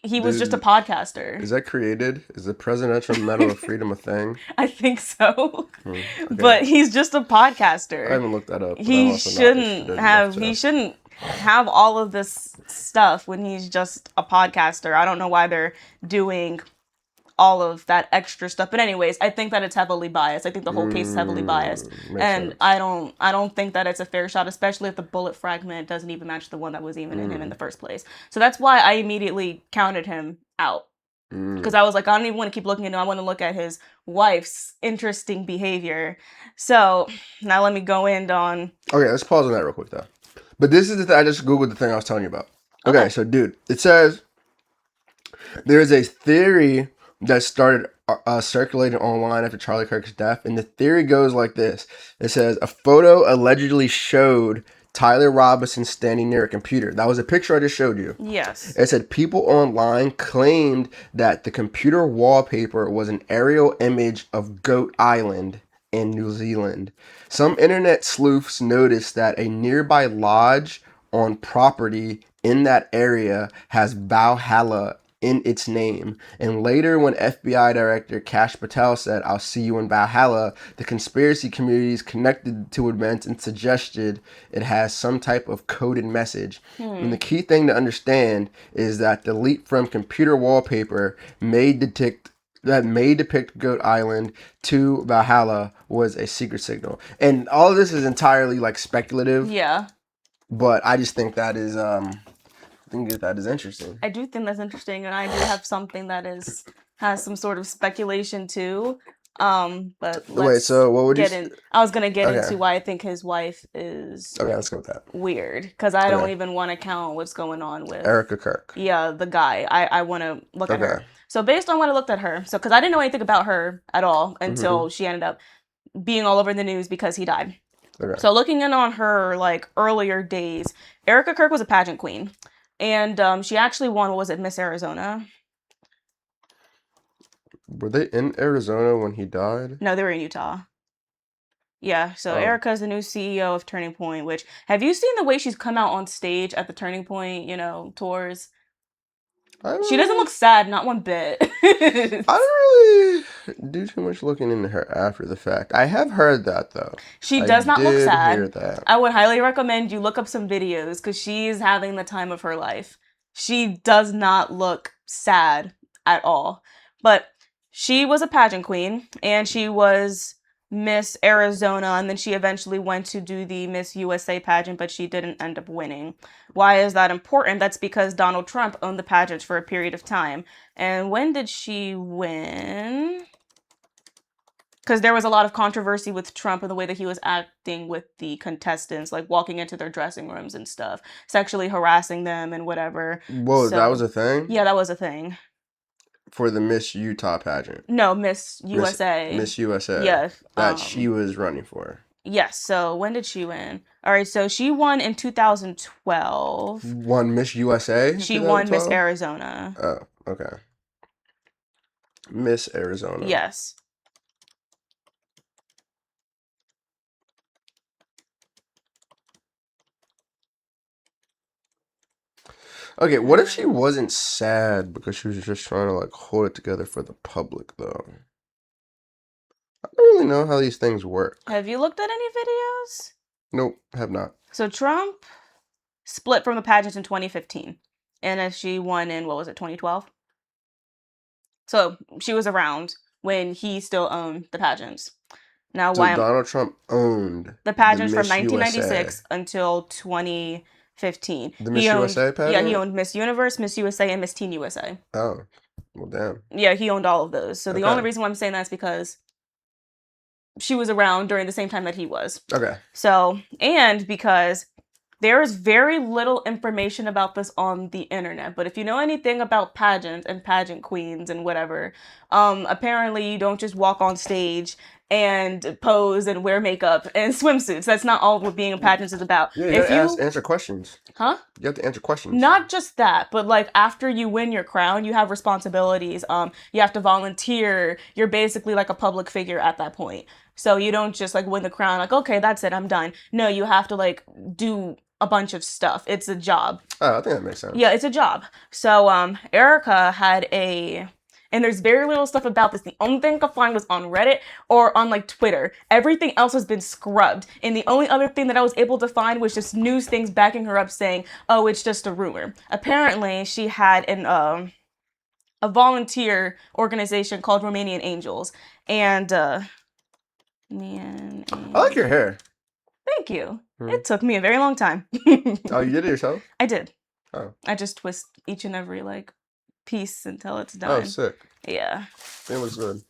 He was just a podcaster. Is that created? Is the Presidential Medal of Freedom a thing? I think so. Okay. But he's just a podcaster. I haven't looked that up. He shouldn't have all of this stuff when he's just a podcaster. I don't know why they're doing all of that extra stuff. But anyways, I think that it's heavily biased. I think the whole case is heavily biased. And sense. I don't think that it's a fair shot, especially if the bullet fragment doesn't even match the one that was even in him in the first place. So that's why I immediately counted him out. Because I was like, I don't even want to keep looking into him. I want to look at his wife's interesting behavior. So now let me go in on... Okay, let's pause on that real quick, though. But this is the thing. I just Googled the thing I was telling you about. Okay, so dude, it says there is a theory that started circulating online after Charlie Kirk's death. And the theory goes like this. It says a photo allegedly showed Tyler Robinson standing near a computer. That was a picture I just showed you. Yes. It said people online claimed that the computer wallpaper was an aerial image of Goat Island in New Zealand. Some internet sleuths noticed that a nearby lodge on property in that area has Valhalla in its name. And later, when FBI Director Kash Patel said, "I'll see you in Valhalla," the conspiracy communities connected to events and suggested it has some type of coded message. And the key thing to understand is that the leap from computer wallpaper may depict Goat Island to Valhalla was a secret signal. And all of this is entirely speculative. Yeah. But I just think that is interesting. I do think that's interesting, and I do have something that has some sort of speculation too. But wait, so what would you? I was gonna get into why I think his wife is. Okay, let's go with that. Weird, because I don't even want to count what's going on with Erica Kirk. Yeah, the guy. I want to look at her. So based on when I looked at her, because I didn't know anything about her at all until she ended up being all over the news because he died. Okay. So looking in on her earlier days, Erica Kirk was a pageant queen. And she actually won, Miss Arizona? Were they in Arizona when he died? No, they were in Utah. Yeah, so Erica is the new CEO of Turning Point, which, have you seen the way she's come out on stage at the Turning Point, tours? She doesn't look sad, not one bit. I don't really do too much looking into her after the fact. I have heard that, though. She does not look sad. Hear that. I would highly recommend you look up some videos because she's having the time of her life. She does not look sad at all. But she was a pageant queen, and she was Miss Arizona, and then she eventually went to do the Miss USA pageant, but she didn't end up winning. Why is that important? That's because Donald Trump owned the pageants for a period of time. And when did she win? Because there was a lot of controversy with Trump and the way that he was acting with the contestants, walking into their dressing rooms and stuff, sexually harassing them and whatever. Whoa, that was a thing? Yeah, that was a thing. for the Miss Utah pageant. No, Miss USA. Miss USA. Yes. That she was running for. Yes. So when did she win? All right. So she won in 2012. Won Miss USA? She won Miss Arizona. Oh, okay. Miss Arizona. Yes. Okay, what if she wasn't sad because she was just trying to like hold it together for the public though? I don't really know how these things work. Have you looked at any videos? Nope, have not. So Trump split from the pageant in 2015. And she won in, 2012? So she was around when he still owned the pageants. Now, so Donald Trump owned the pageants from Miss 1996 USA. Until 2015. The Miss USA pageant? Yeah, he owned Miss Universe, Miss USA, and Miss Teen USA. Oh, well, damn. Yeah, he owned all of those. So the only reason why I'm saying that is because she was around during the same time that he was. Okay. So, and because there is very little information about this on the internet, but if you know anything about pageants and pageant queens and whatever, apparently you don't just walk on stage and pose and wear makeup and swimsuits. That's not all what being a pageant is about. Yeah, you have to answer questions. Huh? You have to answer questions. Not just that, but like after you win your crown, you have responsibilities. You have to volunteer. You're basically like a public figure at that point. So you don't just like win the crown, like, okay, that's it, I'm done. No, you have to like do a bunch of stuff. It's a job. Oh, I think that makes sense. Yeah, it's a job. So Erica had and there's very little stuff about this. The only thing I could find was on Reddit or on like Twitter. Everything else has been scrubbed. And the only other thing that I was able to find was just news things backing her up saying, oh, it's just a rumor. Apparently she had a volunteer organization called Romanian Angels. And I like your hair. Thank you. It took me a very long time. Oh, you did it yourself? I did. Oh. I just twist each and every like piece until it's done. Oh, sick. Yeah. It looks good.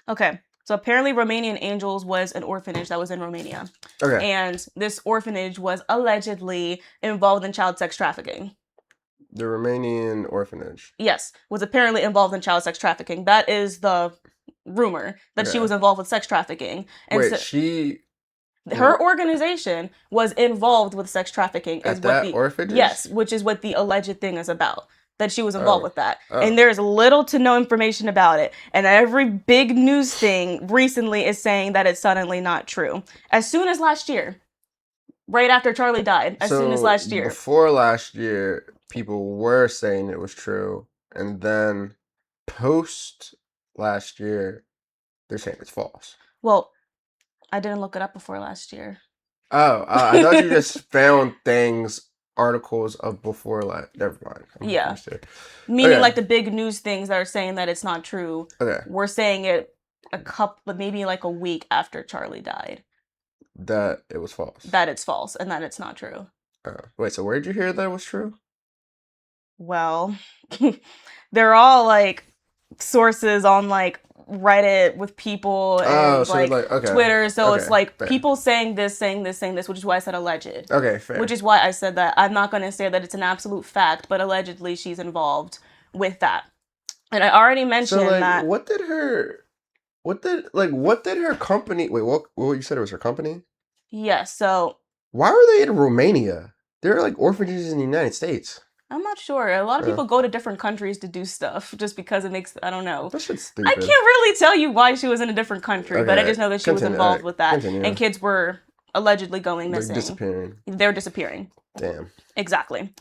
Okay. So apparently Romanian Angels was an orphanage that was in Romania. Okay. And this orphanage was allegedly involved in child sex trafficking. The Romanian orphanage. Yes, was apparently involved in child sex trafficking. That is the rumor, that she was involved with sex trafficking. And wait, her organization was involved with sex trafficking. At that orphanage? Yes, which is what the alleged thing is about. That she was involved with that. And there's little to no information about it. And every big news thing recently is saying that it's suddenly not true. As soon as last year. Right after Charlie died. Soon as last year. Before last year, people were saying it was true. And then post last year, they're saying it's false. Well, I didn't look it up before last year. Oh, I thought you just found articles of before never mind. Yeah. Meaning like the big news things that are saying that it's not true. Okay. We're saying it maybe like a week after Charlie died. That it was false. That it's false and that it's not true. Wait, so where did you hear that it was true? Well, they're all like sources on like Reddit with people and Twitter. So it's like fair. People saying this, which is why I said alleged. Okay, fair. Which is why I said that I'm not going to say that it's an absolute fact, but allegedly she's involved with that. And I already mentioned that. What did her company? Wait, what you said it was her company? Yes. So why were they in Romania? There are like orphanages in the United States. I'm not sure. A lot of people go to different countries to do stuff just because it makes, I don't know. That shit's stupid. I can't really tell you why she was in a different country, but I just know that she was involved with that. And kids were allegedly going missing. They're disappearing. Damn. Exactly.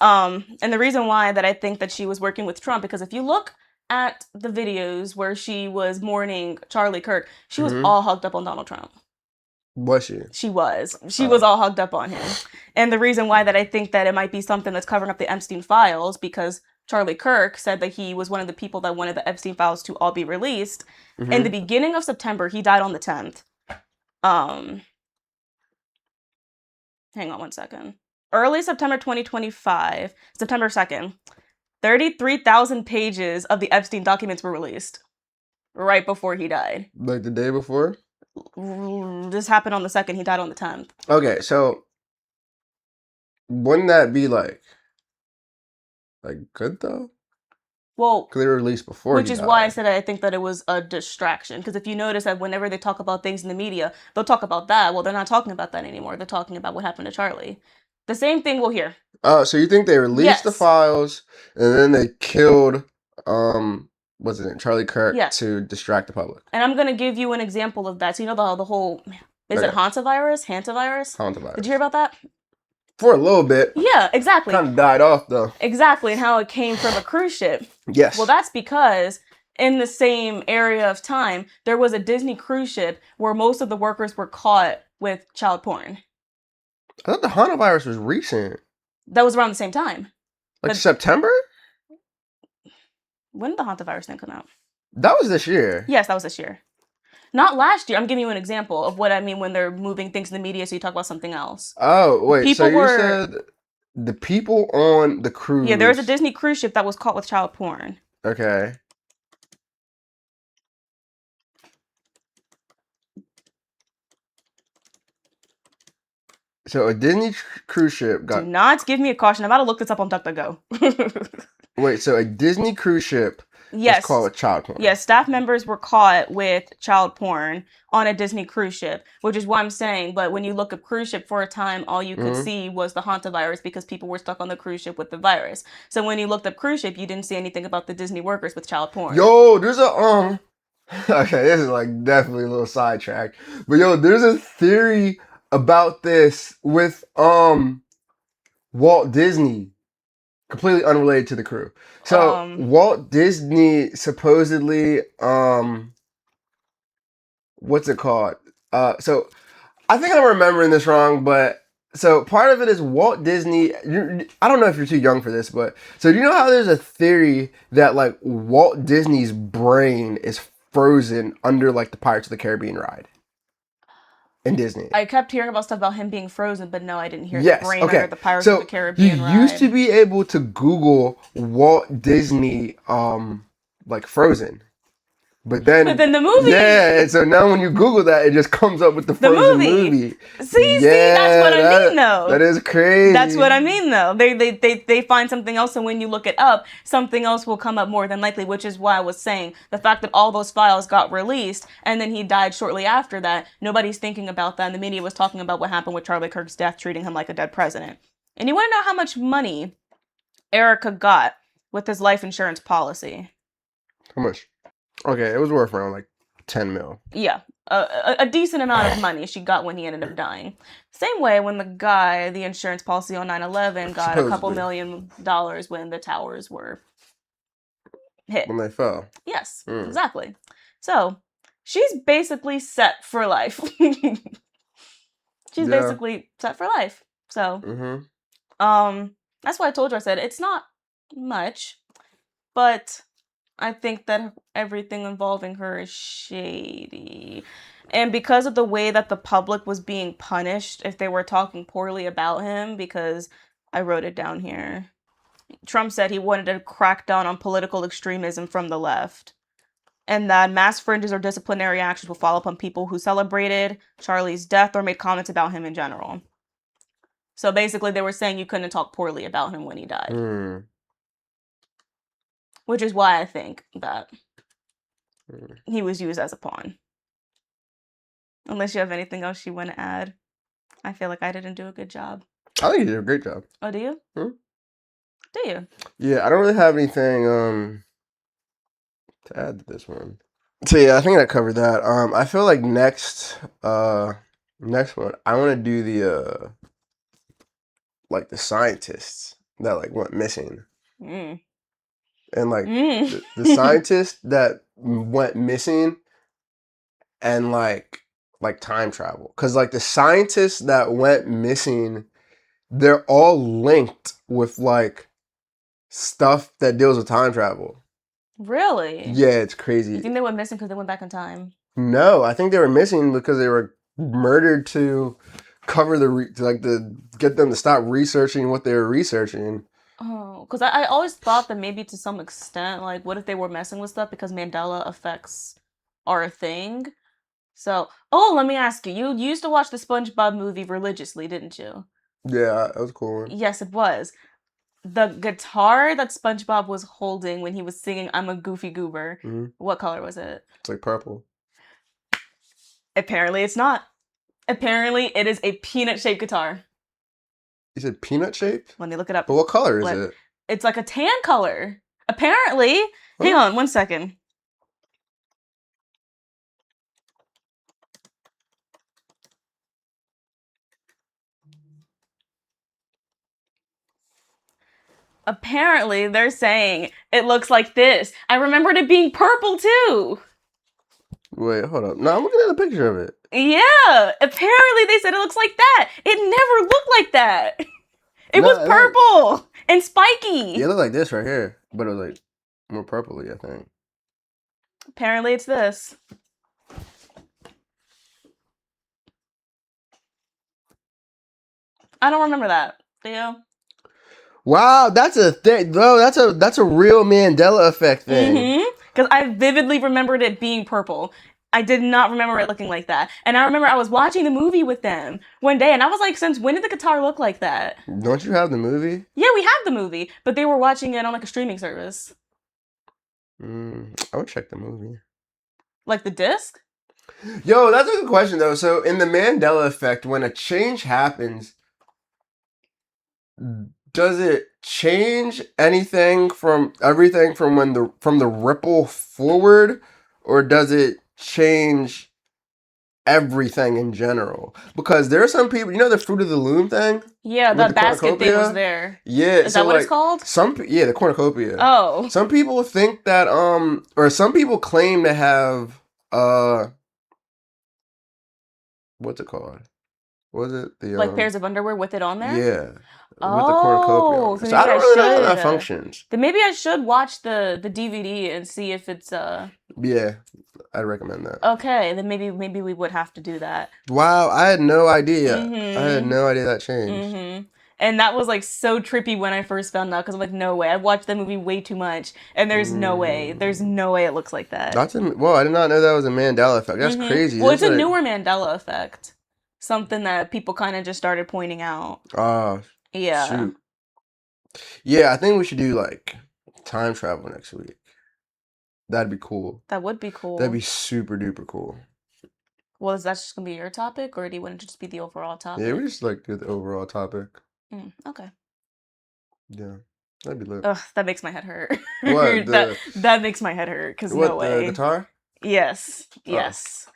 And the reason why that I think that she was working with Trump, because if you look at the videos where she was mourning Charlie Kirk, she was all hugged up on Donald Trump. Was she? She was. She was all hugged up on him. And the reason why that I think that it might be something that's covering up the Epstein files, because Charlie Kirk said that he was one of the people that wanted the Epstein files to all be released. In the beginning of September, he died on the 10th. Hang on one second. Early September 2025, September 2nd, 33,000 pages of the Epstein documents were released right before he died. Like the day before? This happened on the 2nd. He died on the 10th. Okay, so wouldn't that be like good though? Well, because they were released before which he is died. why I said I think that it was a distraction. Because if you notice that whenever they talk about things in the media, they'll talk about that. Well, they're not talking about that anymore. They're talking about what happened to Charlie. The same thing we'll hear. Oh, so you think they released the Yes. files and then they killed what's his name, Charlie Kirk, Yeah. to distract the public? And I'm gonna give you an example of that. So you know the whole is it Okay. hantavirus? Hantavirus. Did you hear about that? For a little bit. Yeah, exactly. Kind of died off though. Exactly, and how it came from a cruise ship. Yes. Well, that's because in the same area of time, there was a Disney cruise ship where most of the workers were caught with child porn. I thought the hantavirus was recent. That was around the same time. Like September? When did the hantavirus thing come out? That was this year. Yes, that was this year. Not last year. I'm giving you an example of what I mean when they're moving things in the media, so you talk about something else. Oh, wait. So you said the people on the cruise... Yeah, there was a Disney cruise ship that was caught with child porn. Okay. So a Disney cruise ship got... Do not give me a caution. I'm about to look this up on DuckDuckGo. Wait, so a Disney cruise ship was caught with child porn? Yes, staff members were caught with child porn on a Disney cruise ship, which is why I'm saying, but when you look up cruise ship for a time, all you could see was the hantavirus because people were stuck on the cruise ship with the virus. So when you looked up cruise ship, you didn't see anything about the Disney workers with child porn. Yo, there's a, okay, this is like definitely a little sidetrack. But yo, there's a theory about this with, Walt Disney. Completely unrelated to the crew. So Walt Disney supposedly, what's it called? So I think I'm remembering this wrong, but so part of it is Walt Disney. I don't know if you're too young for this, but so do you know how there's a theory that like Walt Disney's brain is frozen under like the Pirates of the Caribbean ride? In Disney. I kept hearing about stuff about him being frozen, but no, I didn't hear the brain under the Pirates of the Caribbean ride. You used to be able to Google Walt Disney, like Frozen. But then the movie. Yeah, and so now when you Google that, it just comes up with the Frozen movie. See, that's what I mean, though. That is crazy. That's what I mean, though. They find something else, and when you look it up, something else will come up more than likely, which is why I was saying the fact that all those files got released, and then he died shortly after that, nobody's thinking about that, and the media was talking about what happened with Charlie Kirk's death, treating him like a dead president. And you want to know how much money Erica got with his life insurance policy? How much? Okay, it was worth around like 10 mil. Yeah, a decent amount of money she got when he ended up dying. Same way when the insurance policy on 9/11 got a couple $1 million when the towers were hit. When they fell. Yes, exactly. So she's basically set for life. She's basically set for life. So, that's why I told you, I said, it's not much, but I think that everything involving her is shady. And because of the way that the public was being punished if they were talking poorly about him, because I wrote it down here. Trump said he wanted to crack down on political extremism from the left. And that mass fringes or disciplinary actions will follow upon people who celebrated Charlie's death or made comments about him in general. So basically they were saying you couldn't talk poorly about him when he died. Which is why I think that he was used as a pawn. Unless you have anything else you want to add. I feel like I didn't do a good job. I think you did a great job. Oh, do you? Do you? Yeah, I don't really have anything to add to this one. So yeah, I think I covered that. I feel like next one, I want to do the like the scientists that like went missing. And like the scientists that went missing and like time travel. Because like the scientists that went missing, they're all linked with like stuff that deals with time travel. Really? Yeah, it's crazy. You think they went missing because they went back in time? No, I think they were missing because they were murdered to cover to get them to stop researching what they were researching. Oh, because I always thought that maybe to some extent, like, what if they were messing with stuff because Mandela effects are a thing? So, let me ask you. You used to watch the SpongeBob movie religiously, didn't you? Yeah, that was a cool one. Yes, it was. The guitar that SpongeBob was holding when he was singing I'm a Goofy Goober, what color was it? It's like purple. Apparently it's not. Apparently it is a peanut-shaped guitar. You said peanut-shaped? Let me look it up. But what color is it? It's like a tan color. Apparently. Hang on 1 second. Apparently, they're saying it looks like this. I remembered it being purple, too. Wait, hold up. No, I'm looking at a picture of it. Yeah. Apparently, they said it looks like that. It never looked like that. It was purple and spiky. Yeah, it looked like this right here. But it was, like, more purpley, I think. Apparently, it's this. I don't remember that. Do you? Wow, that's a thing. No, that's a real Mandela effect thing. Because I vividly remembered it being purple. I did not remember it looking like that. And I remember I was watching the movie with them one day, and I was like, since when did the guitar look like that? Don't you have the movie? Yeah, we have the movie, but they were watching it on like a streaming service. I would check the movie. Like the disc? Yo, that's a good question, though. So, in the Mandela effect, when a change happens, does it change everything from the ripple forward, or does it change everything in general? Because there are some people, the Fruit of the Loom thing. Yeah, the basket thing was there. Yeah, is that what it's called? The cornucopia. Oh, some people think that or some people claim to have what's it called? Was it the like pairs of underwear with it on there? Yeah. With the cornucopia. So I don't really know how that functions. Then maybe I should watch the DVD and see if it's Yeah, I'd recommend that. Okay, then maybe we would have to do that. Wow, I had no idea. I had no idea that changed. And that was like so trippy when I first found out, because I'm like, no way. I've watched that movie way too much, and there's no way. There's no way it looks like that. I did not know that was a Mandela effect. That's crazy. Well, it's a newer Mandela effect. Something that people kind of just started pointing out. Yeah. Shoot. Yeah, I think we should do like time travel next week. That'd be cool. That would be cool. That'd be super duper cool. Well, is that just gonna be your topic, or do you want it to just be the overall topic? Yeah, we just like the overall topic. Okay. Yeah, that'd be lit. Ugh, that makes my head hurt. What? that makes my head hurt, because no way. The guitar? Yes.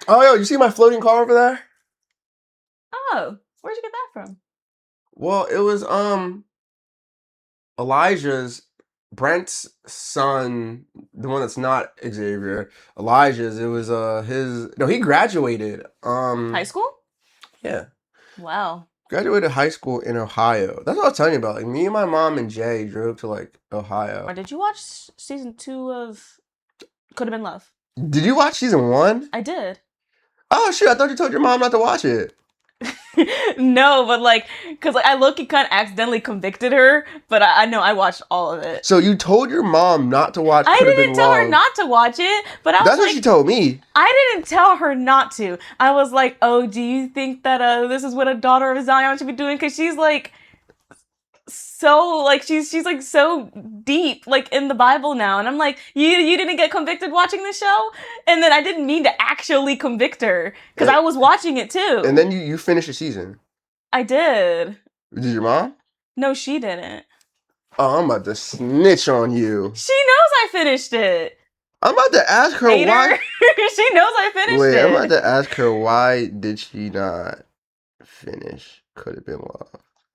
Oh, yo, you see my floating car over there? Oh, where'd you get that from? Well, it was Brent's son, the one that's not Xavier, Elijah's. It was he graduated. High school? Yeah. Wow. Graduated high school in Ohio. That's what I was telling you about. Like, me and my mom and Jay drove to like Ohio. Or did you watch season 2 of Could Have Been Love? Did you watch season 1? I did. Oh shoot! I thought you told your mom not to watch it. No, but like, because like, I low-key kind of accidentally convicted her, but I know I watched all of it. So you told your mom not to watch. I didn't tell her not to watch it, but I was That's what she told me. I didn't tell her not to. I was like, oh, do you think that this is what a daughter of Zion should be doing? Because she's like so like she's like so deep like in the Bible now, and I'm like, you didn't get convicted watching this show? And then I didn't mean to actually convict her because I was watching it too. And then you finished the season. I did. Did your mom? No, she didn't. Oh, I'm about to snitch on you. She knows I finished it. I'm about to ask her why. She knows I finished it. I'm about to ask her why did she not finish Could Have Been Love?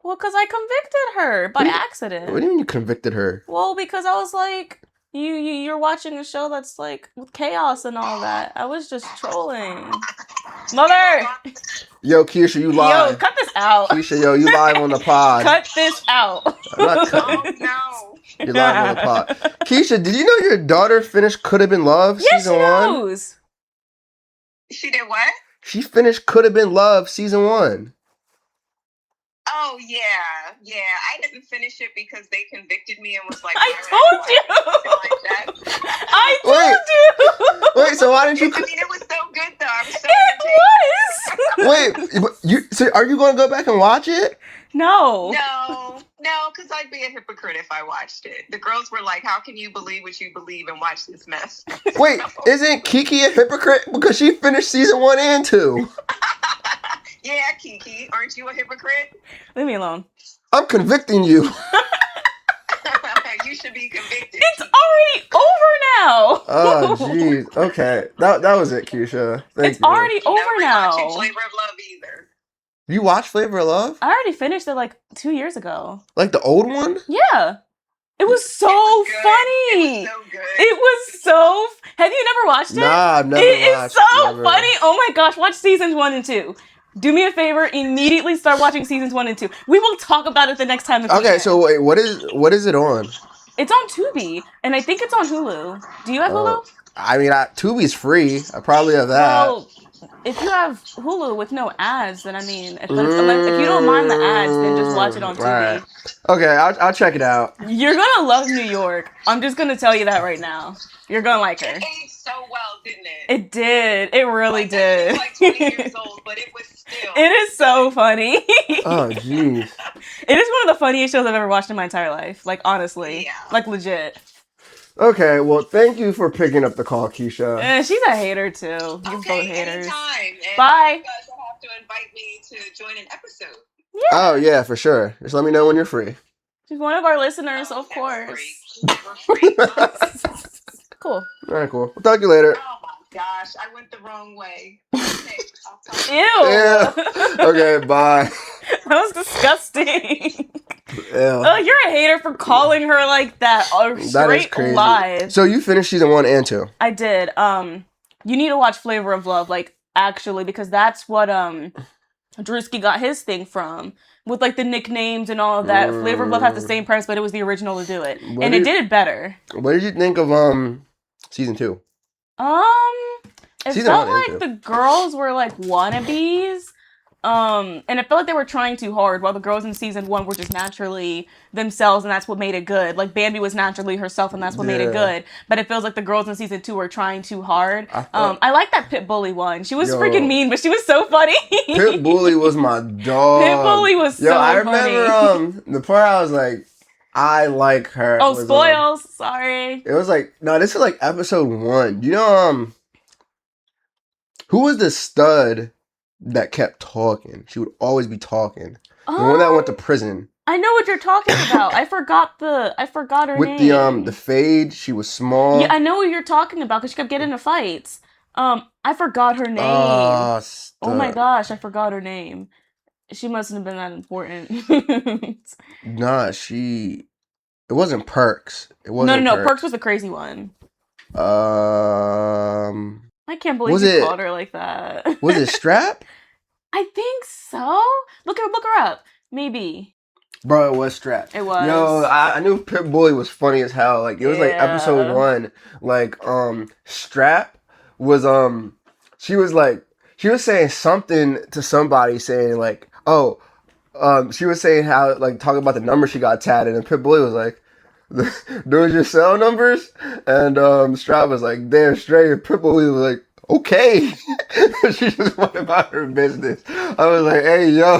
Well, because I convicted her by accident. What do you mean you convicted her? Well, because I was like, you're watching a show that's like with chaos and all that. I was just trolling. Mother! Yo, Keisha, you live. Yo, cut this out. Keisha, yo, you live on the pod. Cut this out. I'm not cutting. No. You're live on the pod. Keisha, did you know your daughter finished Could Have Been Love season 1? Yes, she knows. She did what? She finished Could Have Been Love season 1. Oh, yeah. I didn't finish it because they convicted me and was like, I told you. I told you. Wait, so why didn't you? I mean, it was so good, though. I'm so It Wait, so are you going to go back and watch it? No. No, because I'd be a hypocrite if I watched it. The girls were like, how can you believe what you believe and watch this mess? Wait, isn't Kiki a hypocrite? Because she finished season 1 and 2. Yeah, Kiki, aren't you a hypocrite? Leave me alone. I'm convicting you. You should be convicted. It's already over now. Oh, jeez. Okay. That was it, Keisha. Thank It's you. already over now. Not watching Flavor of Love either. You watched Flavor of Love? I already finished it like 2 years ago. Like the old one? Yeah. It was so funny. It was so good. It was so. Have you never watched it? Nah, I've never It watched is so never. funny. Oh my gosh, watch seasons 1 and 2. Do me a favor, immediately start watching seasons 1 and 2. We will talk about it the next time. Okay, so wait, what is it on? It's on Tubi, and I think it's on Hulu. Do you have Hulu? I mean, Tubi's free. I probably have that. Well, if you have Hulu with no ads, then I mean, if you don't mind the ads, then just watch it on Tubi. Right. Okay, I'll check it out. You're gonna love New York. I'm just gonna tell you that right now. You're gonna like her. It aged so well, didn't it? It did. It really did. It was like 20 years old, but it was still. It is so funny. Oh, jeez. It is one of the funniest shows I've ever watched in my entire life. Like, honestly. Yeah. Like, legit. Okay, well, thank you for picking up the call, Keisha. She's a hater, too. You're both Okay, haters. anytime. And Bye. you guys will have to invite me to join an episode. Yeah. Oh, yeah, for sure. Just let me know when you're free. She's one of our listeners, of Okay, course. we're free. Cool. All right, cool. We'll talk to you later. Oh my gosh, I went the wrong way. Okay, I'll talk to Ew. you. Yeah. Okay, bye. That was disgusting. Ew. Oh, you're a hater for calling her like that. That is Straight crazy. lies. So you finished season 1 and 2. I did. You need to watch Flavor of Love, like, actually, because that's what Drewski got his thing from. With, like, the nicknames and all of that. Flavor of Love has the same premise, but it was the original to do it. And it did it better. What did you think of season 2? It Season felt 1 and like 2. the girls were, like, wannabes. And it felt like they were trying too hard, while the girls in season 1 were just naturally themselves, and that's what made it good. Like, Bambi was naturally herself, and that's what made it good. But it feels like the girls in season 2 were trying too hard. I like that Pit Bully one. She was freaking mean, but she was so funny. Pit Bully was my dog. Pit Bully was so I funny. remember the part I was like, I like her. Oh, was, spoils. Sorry. it was like, no, this is like episode 1. You know, who was the stud that kept talking? She would always be talking. The one that went to prison. I know what you're talking about. I forgot her With name. the fade, she was small. Yeah, I know what you're talking about because she kept getting into fights. I forgot her name. Oh my gosh, I forgot her name. She mustn't have been that important. Nah, it wasn't Perks. It wasn't No. Perks was the crazy one. I can't believe you called her like that. Was it Strap? I think so. Look her up. Maybe. Bro, it was Strap. It was. Yo, I knew Pit Bully was funny as hell. Like, it was like episode 1. Like, Strap was, she was saying something to somebody saying like, oh, she was saying how, like, talking about the number she got tatted, and Pit Bully was like, those your cell numbers? And Strap was like, damn straight. And Pit Bully was like, okay. She just went about her business. I was like, hey, yo.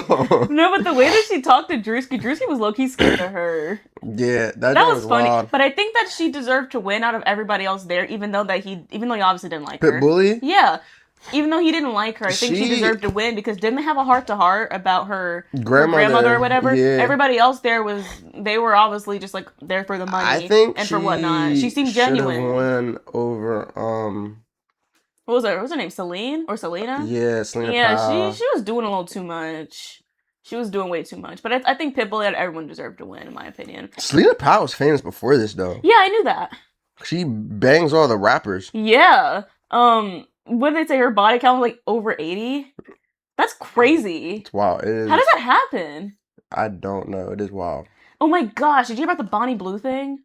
No, but the way that she talked to Drewski was low-key scared of her. Yeah, that was funny. wild. But I think that she deserved to win out of everybody else there, even though he obviously didn't like her. Pit Bully? Yeah. Even though he didn't like her, I think she deserved to win because didn't they have a heart-to-heart about her grandmother or whatever? Yeah. Everybody else there they were obviously just like there for the money I think and for whatnot. She seemed genuine. Won over What was her name? Celine or Selena? Yeah, Selena. Yeah, Powell. she was doing a little too much. She was doing way too much. But I think Pitbull had everyone deserved to win, in my opinion. Selena Powell was famous before this, though. Yeah, I knew that. She bangs all the rappers. Yeah. What did they say? Her body count was like over 80? That's crazy. It's wild. It is. How does that happen? I don't know. It is wild. Oh my gosh, did you hear about the Bonnie Blue thing?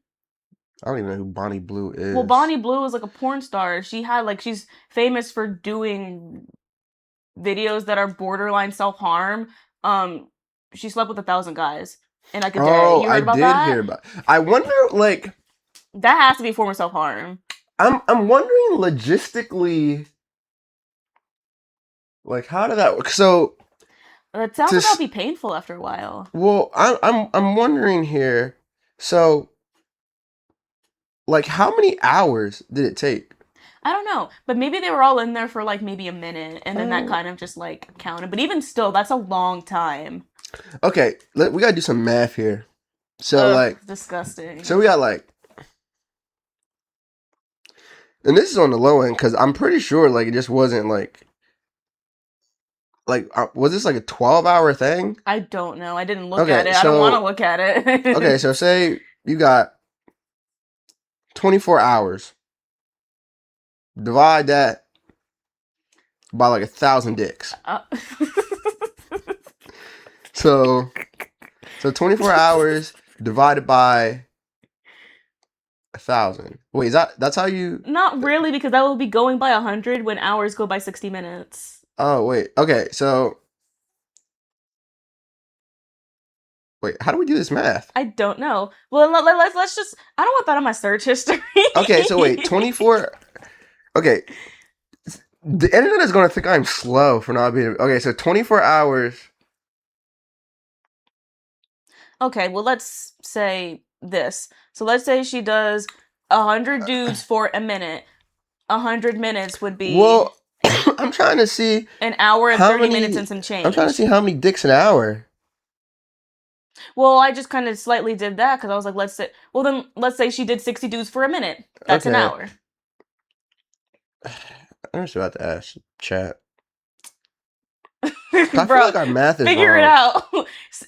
I don't even know who Bonnie Blue is. Well, Bonnie Blue is like a porn star. She's famous for doing videos that are borderline self-harm. She slept with 1,000 guys in like a day. Oh, You heard about I that? did hear about. I wonder, like, that has to be a form of self-harm. I'm wondering logistically, Like, how did that work? So, It sounds like that'll be painful after a while. well, I'm wondering here. So, like, how many hours did it take? I don't know, but maybe they were all in there for like maybe a minute, and then that kind of just like counted. But even still, that's a long time. Okay, we gotta do some math here. So, like, disgusting. So we got like, and this is on the low end because I'm pretty sure like it just wasn't like was this like a 12-hour thing? I don't know. I didn't look at it. I don't want to look at it. Okay, so say you got 24 hours. Divide that by like 1,000 dicks. So 24 hours divided by 1,000. Wait, that's how you? Not really, because that will be going by 100 when hours go by 60 minutes. Oh wait, okay, so wait, how do we do this math? I don't know. Well, let's just. I don't want that on my search history. Okay, so wait, 24. Okay, the internet is gonna think I'm slow for not being. Okay, so 24 hours. Okay, well, let's say this. So let's say she does 100 dudes for a minute. 100 minutes would be. Well, I'm trying to see an hour and 30 minutes and some change. I'm trying to see how many dicks an hour. Well, I just kind of slightly did that because I was like, let's say she did 60 dudes for a minute. That's an hour. I'm just about to ask chat. I feel like our math is figure wrong. it out.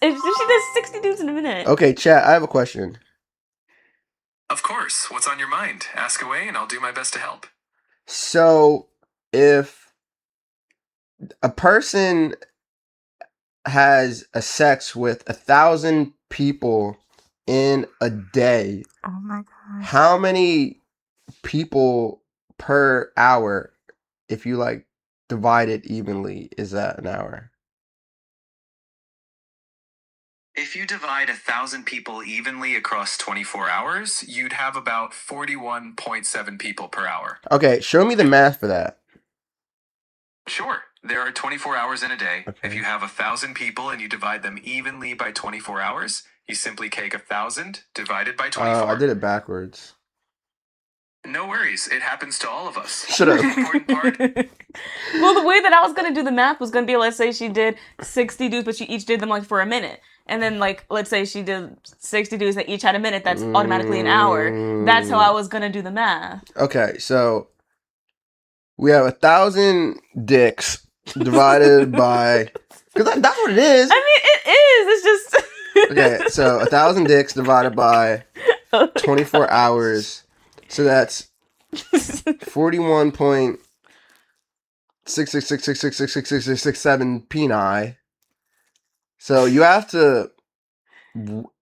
If she does 60 dudes in a minute. Okay, chat, I have a question. Of course. What's on your mind? Ask away and I'll do my best to help. So, if a person has a sex with 1,000 people in a day, oh my god, how many people per hour, if you like divide it evenly, is that an hour? If you divide 1,000 people evenly across 24 hours, you'd have about 41.7 people per hour. Okay, show me the math for that. Sure. There are 24 hours in a day. Okay. If you have 1,000 people and you divide them evenly by 24 hours, you simply take 1,000 divided by 24. I did it backwards. No worries. It happens to all of us. Shut up. The important part. Well, the way that I was going to do the math was going to be, let's say she did 60 dudes, but she each did them like for a minute. And then, like, let's say she did 60 dudes that each had a minute. That's automatically an hour. That's how I was going to do the math. Okay, so we have 1,000 dicks divided by... Because that's what it is. I mean, it is. It's just... Okay, so 1,000 dicks divided by 24 hours. So that's 41.666666667 peni. So you have to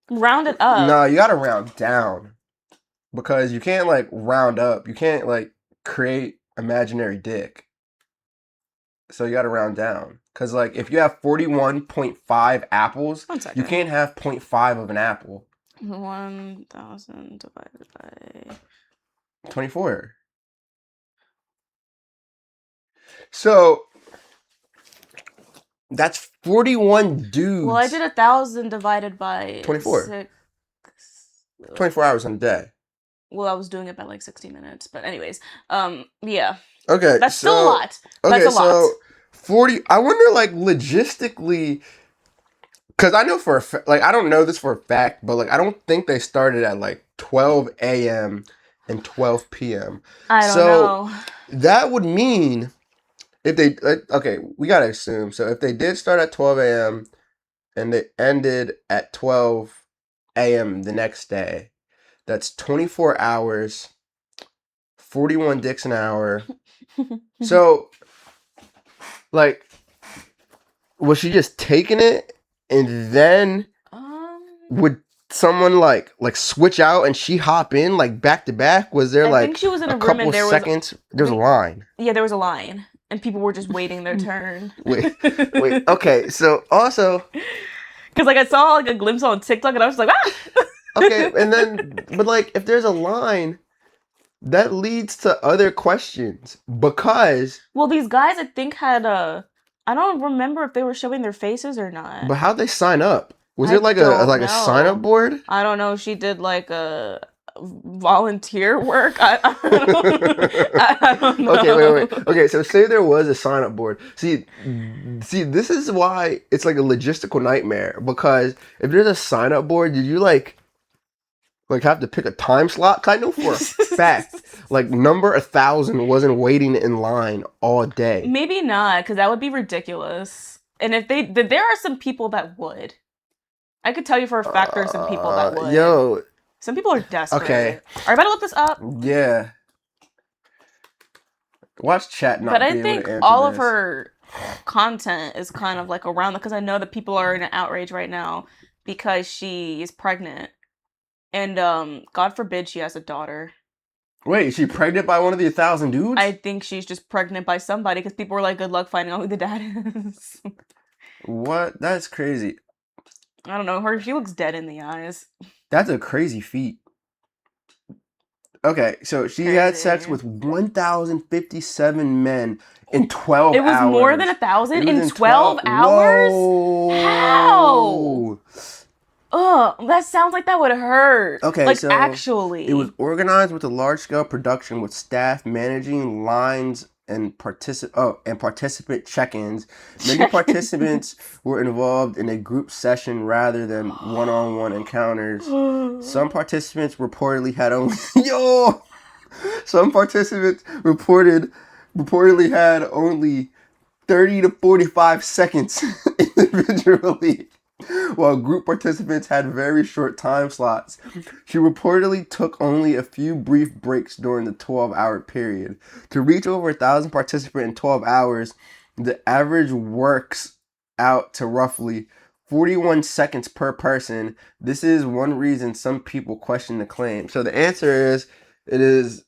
round it up. No, you gotta round down. Because you can't like round up. You can't like create imaginary dick. So you gotta round down. Because like if you have 41.5 apples, you can't have 0.5 of an apple. 1,000 divided by 24. So that's 41 dudes. Well, I did 1,000 divided by 24. 24 hours in a day. Well, I was doing it by like 60 minutes, but anyways, yeah. Okay, that's still a lot. Okay, that's a lot. 40. I wonder, like, logistically, because I know for a like I don't know this for a fact, but like I don't think they started at like 12 a.m. and 12 p.m. I don't know. That would mean if they okay, we gotta assume. So if they did start at 12 a.m. and they ended at 12 a.m. the next day, that's 24 hours, 41 dicks an hour. So, like, was she just taking it, and then would someone like switch out and she hop in like back to back? Was there I think she was in a room couple and there seconds? There was a line. Yeah, there was a line, and people were just waiting their turn. Wait. Okay, so also, because like I saw like a glimpse on TikTok, and I was like, ah. Okay, and then but like if there's a line, that leads to other questions because well, these guys I think had I don't remember if they were showing their faces or not. But how'd they sign up? Was I it like a don't sign up know. board? I don't know. She did like a volunteer work. I don't know. Okay, wait. Okay, so say there was a sign up board. See, this is why it's like a logistical nightmare, because if there's a sign up board, did you like have to pick a time slot? 'Cause I know for a fact, like number 1,000 wasn't waiting in line all day. Maybe not, because that would be ridiculous. And if there are some people that would. I could tell you for a fact there are some people that would. Yo, some people are desperate. Okay. Are you about to look this up? yeah. Watch chat not But be I able think to answer all of this. her content is kind of like around because I know that people are in an outrage right now because she is pregnant. And God forbid she has a daughter. Wait, is she pregnant by one of the 1,000 dudes? I think she's just pregnant by somebody because people were like, good luck finding out who the dad is. What? That's crazy. I don't know. She looks dead in the eyes. That's a crazy feat. Okay, so she had sex Crazy. with 1,057 men in 12 hours. It was more than 1,000 It was in 12 hours? Whoa. How? Ugh, that sounds like that would hurt. Okay, like so actually. It was organized with a large-scale production with staff managing lines and participant check-ins. Many participants were involved in a group session rather than one-on-one encounters. Some participants reportedly had only reportedly had only 30 to 45 seconds individually, while group participants had very short time slots. She reportedly took only a few brief breaks during the 12-hour period. To reach over 1,000 participants in 12 hours, the average works out to roughly 41 seconds per person. This is one reason some people question the claim. So the answer is,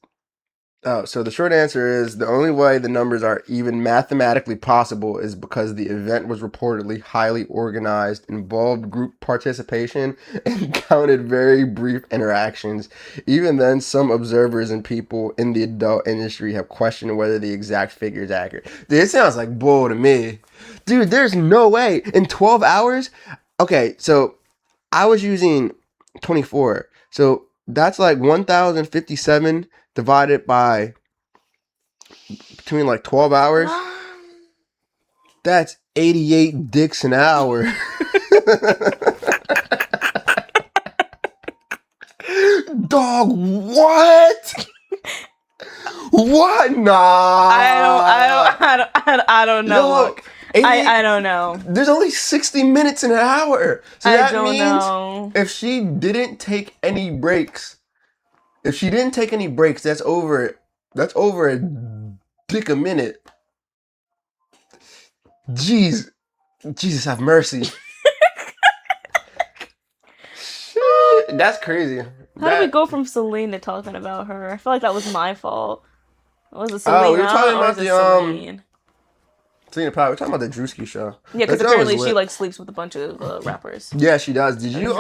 so the short answer is the only way the numbers are even mathematically possible is because the event was reportedly highly organized, involved group participation, and counted very brief interactions. Even then, some observers and people in the adult industry have questioned whether the exact figure is accurate. Dude, it sounds like bull to me. Dude, there's no way. In 12 hours? Okay, so I was using 24. So that's like 1,057 divided by between like 12 hours. That's 88 dicks an hour. Dog, what? What? Nah. I don't know. Look, 88, I don't know. There's only 60 minutes in an hour. So I that don't means know. if she didn't take any breaks, that's over a dick a minute. Jeez. Jesus have mercy. Shit, that's crazy. How did we go from Celine to talking about her? I feel like that was my fault. Was it Oh, Selena we were talking or about was it the, Celine? Selena Powell. We're talking about the Drewski show. Yeah, because That was apparently she lit. like sleeps with a bunch of rappers. Yeah, she does. Did you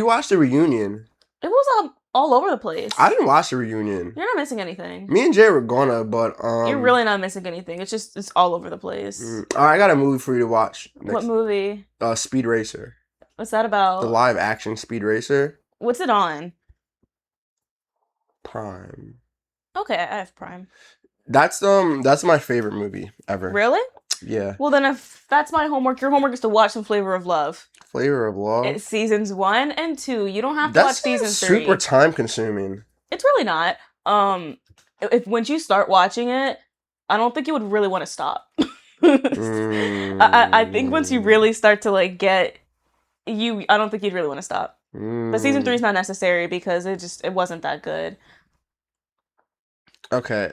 watch the reunion? It was all over the place. I didn't watch the reunion. You're not missing anything. Me and Jay were gonna, but You're really not missing anything. It's all over the place. All right, I got a movie for you to watch. What movie? Speed Racer. What's that about? The live action Speed Racer. What's it on? Prime. Okay, I have Prime. That's my favorite movie ever. Really? Yeah. Well, then if that's my homework, your homework is to watch some Flavor of Love. Flavor of Love. It's seasons 1 and 2. You don't have to watch season 3. Super time consuming. It's really not. If once you start watching it, I don't think you would really want to stop. I think once you really start to like get I don't think you'd really want to stop. But season 3 is not necessary because it wasn't that good. Okay.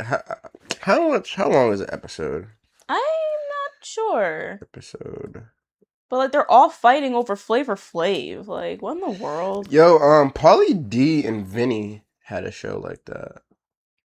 How long is an episode? I'm not sure. But like they're all fighting over Flavor Flav. Like, what in the world? Yo, Pauly D and Vinny had a show like that.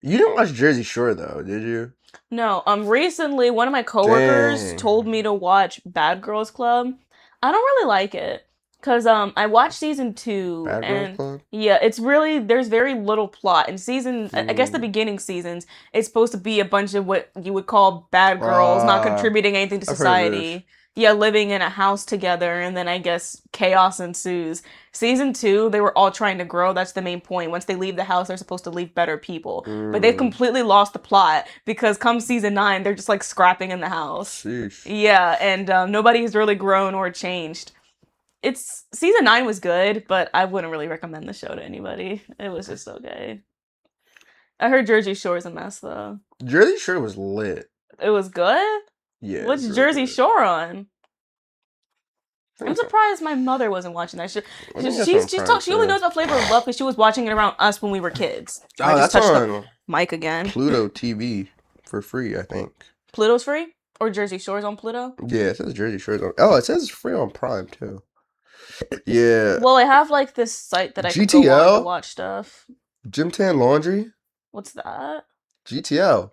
You didn't watch Jersey Shore though, did you? No. Recently one of my coworkers told me to watch Bad Girls Club. I don't really like it. Because I watched season 2, Bad Girls and Club? yeah, it's really, there's very little plot. In season, I guess the beginning seasons, it's supposed to be a bunch of what you would call bad girls, not contributing anything to I've heard of this. society. Yeah, living in a house together, and then I guess chaos ensues. Season 2, they were all trying to grow. That's the main point. Once they leave the house, they're supposed to leave better people. But they've completely lost the plot because come season 9, they're just like scrapping in the house. Sheesh. Yeah, and nobody has really grown or changed. Season 9 was good, but I wouldn't really recommend the show to anybody. It was just okay. I heard Jersey Shore's a mess though. Jersey Shore was lit. It was good? Yeah. What's it was Jersey good. Shore on? I I'm think so. surprised my mother wasn't watching that shit. I think that's on Prime, She only too. knows about Flavor of Love because she was watching it around us when we were kids. I Oh, just that's touched the on mic again. Pluto TV for free, I think. Pluto's free? Or Jersey Shore's on Pluto? Yeah, it says Jersey Shore's on. Oh, it says it's free on Prime too. Yeah. Well, I have like this site that I can go on GTL? to watch stuff. Gym Tan Laundry? What's that? GTL.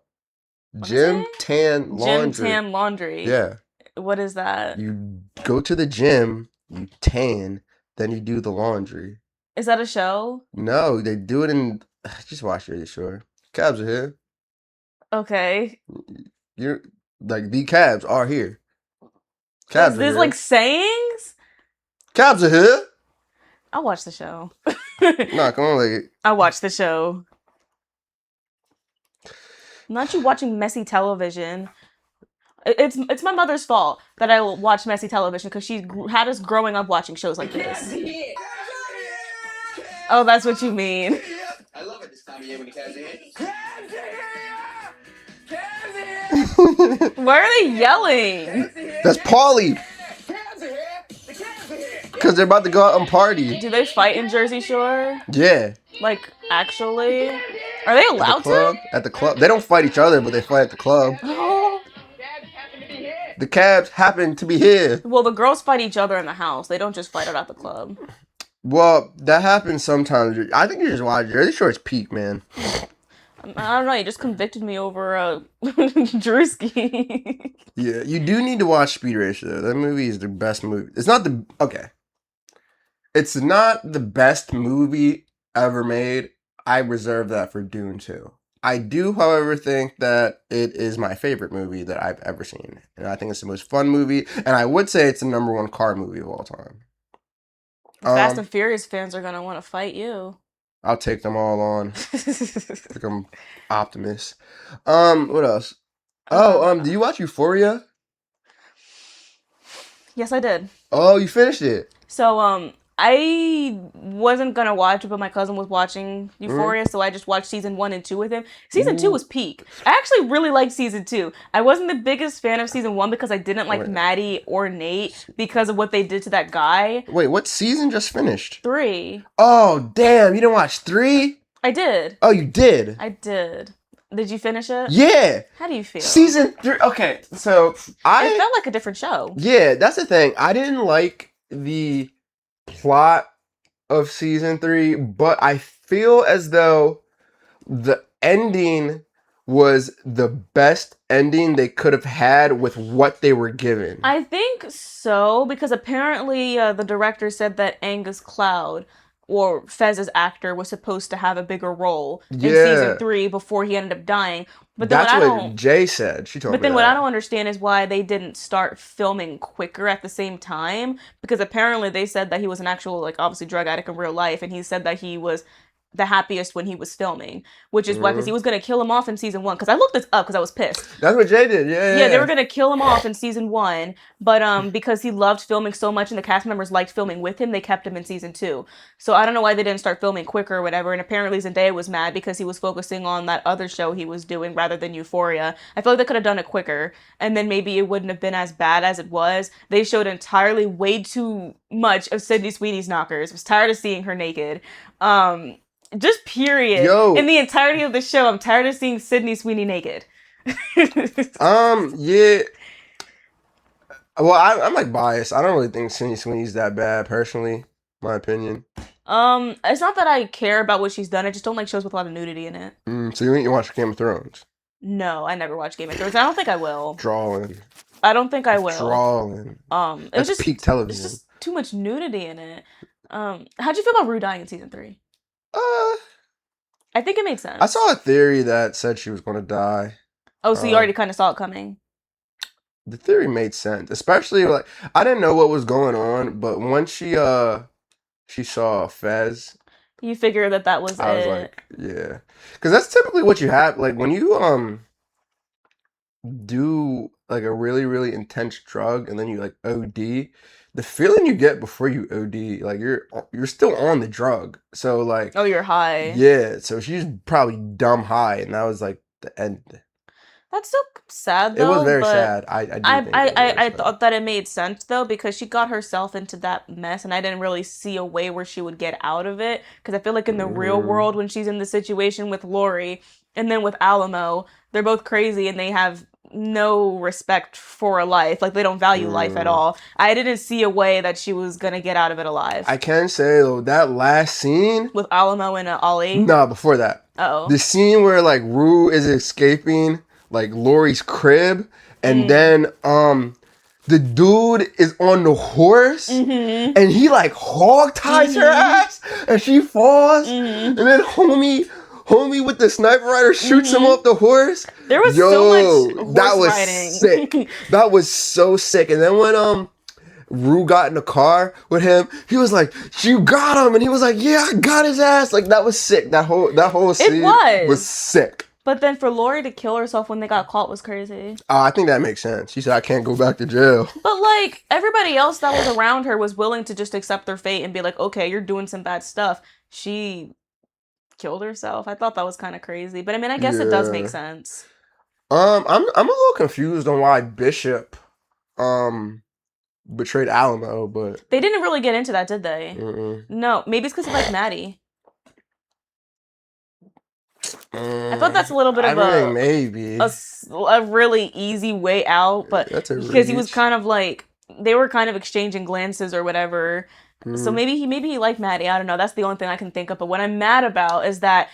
What is Gym it? Tan Laundry. Gym Tan Laundry. Yeah. What is that? You go to the gym, you tan, then you do the laundry. Is that a show? No, they do it in. Just watch Jersey Shore. Cabs are here. Okay. You're like the cabs are here. Cabs Is are this here. like sayings? Cabs are here. I'll watch the show. Nah, come on, like I'll watch the show. Not you watching messy television. It's my mother's fault that I watch messy television because she had us growing up watching shows like this. Oh, that's what you mean. I love it this time of year when the cabs are here. Why are they yelling? that's Paulie. Because they're about to go out and party. Do they fight in Jersey Shore? Yeah. Like, actually? Are they allowed to? At the club. They don't fight each other, but they fight at the club. Oh. The cabs happen to be here. Well, the girls fight each other in the house. They don't just fight out at the club. Well, that happens sometimes. I think you just watch Jersey Shore's peak, man. I don't know. You just convicted me over Drewski. Yeah, you do need to watch Speed Racer, though. That movie is the best movie. It's not the... Okay. It's not the best movie ever made. I reserve that for Dune 2. I do, however, think that it is my favorite movie that I've ever seen. And I think it's the most fun movie. And I would say it's the number 1 car movie of all time. Fast and Furious fans are going to want to fight you. I'll take them all on. Like I'm Optimus. What else? Oh, do you watch Euphoria? Yes, I did. Oh, you finished it. So, I wasn't gonna watch it, but my cousin was watching Euphoria, so I just watched season 1 and 2 with him. Season 2 was peak. I actually really liked season 2. I wasn't the biggest fan of season 1 because I didn't like Maddie or Nate because of what they did to that guy. Wait, what season just finished? 3. Oh, damn, you didn't watch 3? I did. Oh, you did? I did. Did you finish it? Yeah. How do you feel? Season 3. Okay, so It felt like a different show. Yeah, that's the thing. I didn't like the plot of season 3, but I feel as though the ending was the best ending they could have had with what they were given. I think so, because apparently the director said that Angus Cloud, or Fez's actor, was supposed to have a bigger role in season 3 before he ended up dying. But then that's what Jay said. She told me But then that. what I don't understand is why they didn't start filming quicker at the same time, because apparently they said that he was an actual, like, obviously drug addict in real life, and he said that he was the happiest when he was filming, which is why, because he was going to kill him off in season 1, because I looked this up because I was pissed. That's what Jay did, yeah. Yeah, they were going to kill him off in season 1, but because he loved filming so much and the cast members liked filming with him, they kept him in season 2. So I don't know why they didn't start filming quicker or whatever, and apparently Zendaya was mad because he was focusing on that other show he was doing rather than Euphoria. I feel like they could have done it quicker, and then maybe it wouldn't have been as bad as it was. They showed entirely way too much of Sydney Sweeney's knockers. I was tired of seeing her naked. Just period. Yo. In the entirety of the show, I'm tired of seeing Sydney Sweeney naked. Yeah. Well, I'm like biased. I don't really think Sydney Sweeney's that bad, personally. My opinion. It's not that I care about what she's done. I just don't like shows with a lot of nudity in it. So you watch Game of Thrones? No, I never watched Game of Thrones. I don't think I will. Drawing. I don't think I will. Drawing. It was That's just peak television. It's just too much nudity in it. How'd you feel about Rue dying in season 3? I think it makes sense. I saw a theory that said she was going to die. Oh, so you already kind of saw it coming. The theory made sense, especially like I didn't know what was going on, but once she saw Fez, you figure that was I was it. like, yeah, because that's typically what you have. Like when you do like a really really intense drug and then you like OD, the feeling you get before you OD, like you're still on the drug, so like oh, you're high. Yeah, so she's probably dumb high, and that was like the end. That's so sad, though. It was very sad. I thought that it made sense, though, because she got herself into that mess, and I didn't really see a way where she would get out of it. Because I feel like in the real world, when she's in the situation with Lori, and then with Alamo, they're both crazy, and they have no respect for life. Like, they don't value life at all. I didn't see a way that she was going to get out of it alive. I can say, though, that last scene... with Alamo and Ollie? No, before that. Uh-oh. The scene where, like, Rue is escaping... like Lori's crib, and then the dude is on the horse, and he like hog ties her ass, and she falls, and then homie with the sniper rifle shoots him off the horse. There was so much horse that was riding. sick. That was so sick. And then when Rue got in the car with him, he was like, "You got him," and he was like, "Yeah, I got his ass." Like that was sick. That whole scene was sick. But then for Lori to kill herself when they got caught was crazy. I think that makes sense. She said, I can't go back to jail. But, like, everybody else that was around her was willing to just accept their fate and be like, okay, you're doing some bad stuff. She killed herself. I thought that was kind of crazy. But, I mean, I guess it does make sense. I'm a little confused on why Bishop betrayed Alamo, but... they didn't really get into that, did they? No. Maybe it's because he liked Maddie. I thought that's a little bit of a really easy way out, but because he was kind of like they were kind of exchanging glances or whatever. So maybe he liked Maddie. I don't know. That's the only thing I can think of. But what I'm mad about is that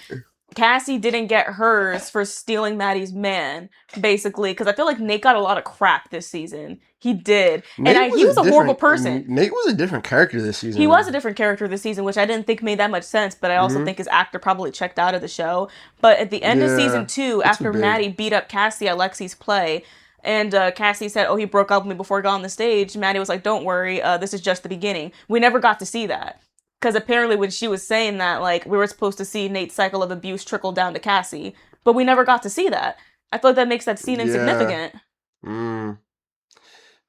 Cassie didn't get hers for stealing Maddie's man, basically, because I feel like Nate got a lot of crap this season. He did. He was a horrible person. Nate was a different character this season. He was a different character this season, which I didn't think made that much sense, but I also think his actor probably checked out of the show. But at the end of season 2, after Maddie beat up Cassie at Lexi's play, and Cassie said, oh, he broke up with me before he got on the stage, Maddie was like, don't worry, this is just the beginning. We never got to see that. Because apparently when she was saying that, like, we were supposed to see Nate's cycle of abuse trickle down to Cassie, but we never got to see that. I feel like that makes that scene insignificant.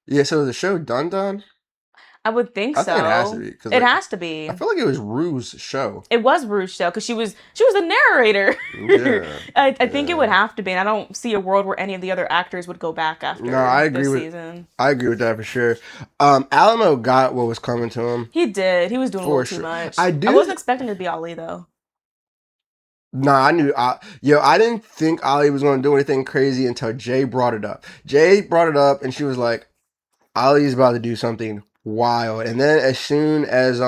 Yeah, so the show done? I would think so. I think it has to be. It has to be. I feel like it was Rue's show. It was Rue's show because she was the narrator. Yeah. I think it would have to be, and I don't see a world where any of the other actors would go back after this season. I agree with that for sure. Alamo got what was coming to him. He did. He was doing a little too much. I wasn't expecting it to be Ali though. Nah, I knew. I didn't think Ali was going to do anything crazy until Jay brought it up. Jay brought it up, and she was like, "Ali's about to do something wild." And then as soon as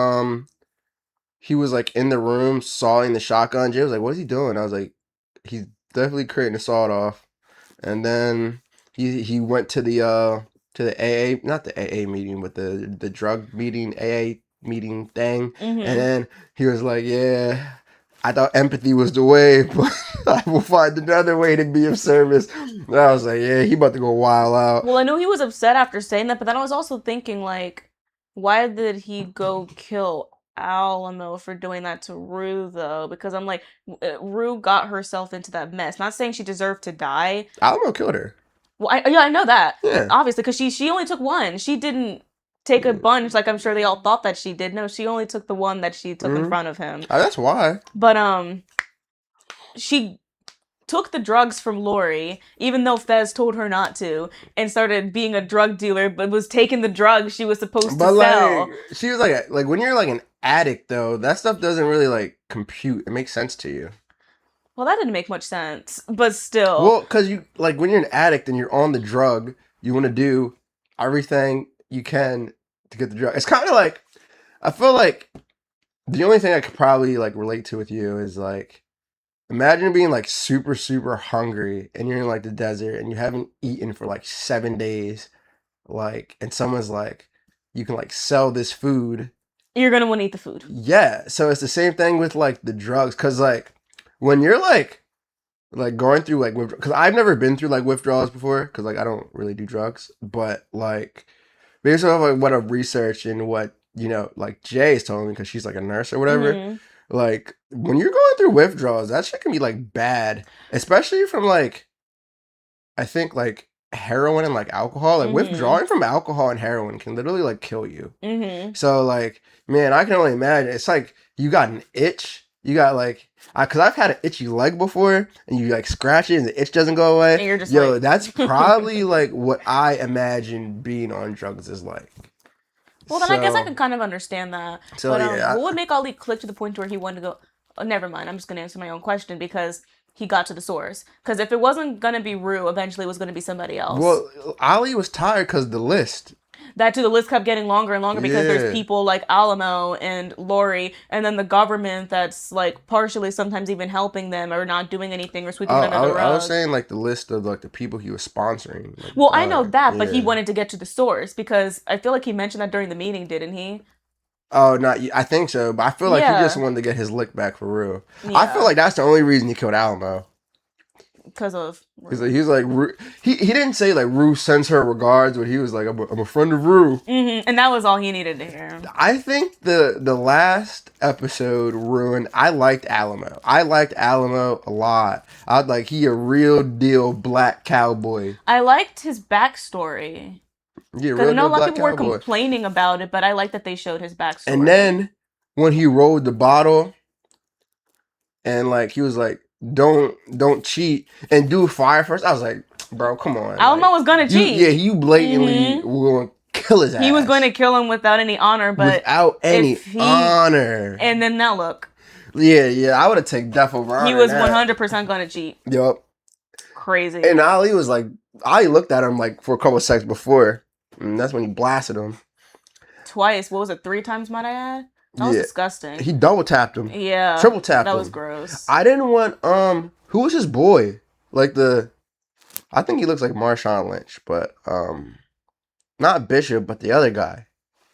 he was like in the room sawing the shotgun, Jay was like, "What is he doing?" I was like, "He's definitely creating a sawed off." And then he went to the AA, not the AA meeting, but the drug meeting, AA meeting thing. And then he was like, "Yeah, I thought empathy was the way, but I will find another way to be of service." And I was like, yeah, he about to go wild out. Well, I knew he was upset after saying that, but then I was also thinking, like, why did he go kill Alamo for doing that to Rue, though? Because I'm like, Rue got herself into that mess. Not saying she deserved to die. Alamo killed her. Well, I know that. Yeah. Obviously, because she only took one. She didn't take a bunch like I'm sure they all thought that she did. No, she only took the one that she took in front of him. Oh, that's why. But she took the drugs from Lori, even though Fez told her not to, and started being a drug dealer, but was taking the drugs she was supposed to sell. She was like when you're like an addict though, that stuff doesn't really like compute. It makes sense to you. Well, that didn't make much sense, but still. Well, because you like when you're an addict and you're on the drug, you want to do everything you can to get the drug. It's kind of like, I feel like the only thing I could probably like relate to with you is like, imagine being like super, super hungry and you're in like the desert and you haven't eaten for like 7 days. Like, and someone's like, you can like sell this food. You're gonna want to eat the food. Yeah, so it's the same thing with like the drugs, because like when you're like going through like because I've never been through like withdrawals before, because like I don't really do drugs, but like based off like what I've researched and what like Jay is telling me, because she's like a nurse or whatever. Mhm. Like when you're going through withdrawals, that shit can be like bad, especially from like I think like heroin and like alcohol. Like withdrawing from alcohol and heroin can literally like kill you. Mhm. So like, man, I can only imagine. It's like you got an itch. You got like, because I've had an itchy leg before, and you like scratch it and the itch doesn't go away. And you're just Yo, like... that's probably like what I imagine being on drugs is like. Well, then I guess I can kind of understand that. So but yeah, what would make Ali click to the point where he wanted to go? Oh, never mind. I'm just gonna answer my own question because he got to the source. Because if it wasn't gonna be Rue, eventually it was gonna be somebody else. Well, Ali was tired because the list. That too, the list kept getting longer and longer because Yeah. there's people like Alamo and Lori, and then the government that's like partially sometimes even helping them or not doing anything or sweeping it under the rug. I was saying like the list of like the people he was sponsoring. Like, well, I know that, but he yeah. wanted to get to the source because I feel like he mentioned that during the meeting, didn't he? Oh, not I think so, but I feel like Yeah. he just wanted to get his lick back for real. Yeah. I feel like that's the only reason he killed Alamo. Because of... He's like he didn't say like Rue sends her regards, but he was like I'm a friend of Rue. Mm-hmm. And that was all he needed to hear. I think the last episode ruined. I liked Alamo. I liked Alamo a lot. I was like he a real deal black cowboy. I liked his backstory. Yeah, Because I know a lot of black people were cowboy. complaining about it, but I like that they showed his backstory. And then when he rolled the bottle, and like he was like, "Don't cheat and do fire first," I was like, "Bro, come on." Alamo like, was gonna cheat. you blatantly were going to kill his ass. He was going to kill him without any honor, but without any honor. And then now look, Yeah, I would have taken death over honor. he was 100% going to cheat. Yup. Crazy. And Ali looked at him like for a couple of seconds before, and that's when he blasted him Twice. What was it? 3 times, might I add? That was disgusting. He double tapped him. Yeah. Triple tapped him. That was gross. I didn't want who was his boy? Like I think he looks like Marshawn Lynch, but not Bishop, but the other guy.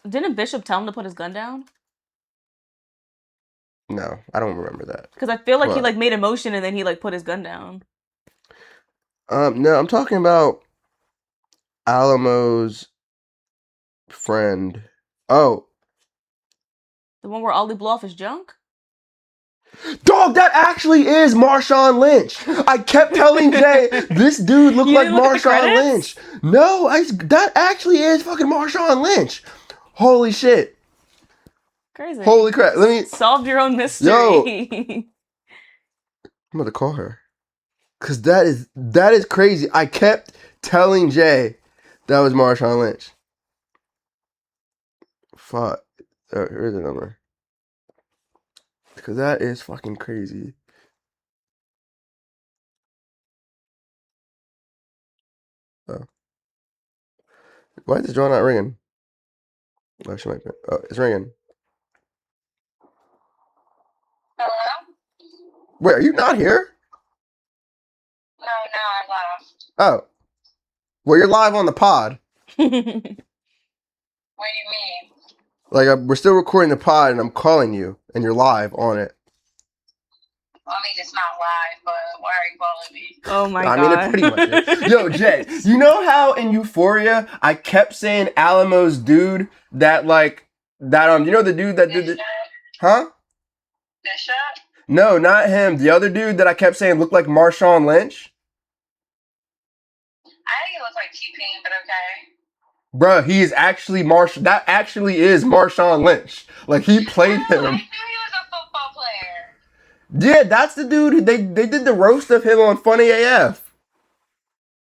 Didn't Bishop tell him to put his gun down? No, I don't remember that. Because I feel like he like made a motion and then he like put his gun down. No, I'm talking about Alamo's friend. Oh. The one where Ali blew off his junk? Dog, that actually is Marshawn Lynch. I kept telling Jay, this dude looked like Marshawn Lynch. No, that actually is fucking Marshawn Lynch. Holy shit. Crazy. Holy crap. Let me solve your own mystery. Yo. I'm about to call her. Cause that is crazy. I kept telling Jay that was Marshawn Lynch. Fuck. Here's the number. Because that is fucking crazy. Oh. Why is this draw not ringing? Oh, she might be. Oh, it's ringing. Hello? Wait, are you not here? No, I left. Oh. Well, you're live on the pod. What do you mean? Like, we're still recording the pod, and I'm calling you, and you're live on it. Well, I mean, it's not live, but why are you calling me? Oh my God. I mean, it pretty much is. Yo, Jay, you know how in Euphoria, I kept saying Alamo's dude that, you know the dude that did the... Huh? Bishop? No, not him. The other dude that I kept saying looked like Marshawn Lynch. I think it looks like T-Pain, but okay. Bruh, he is actually that actually is Marshawn Lynch. Like, he played him. I knew he was a football player. Yeah, that's the dude who they did the roast of him on Funny AF.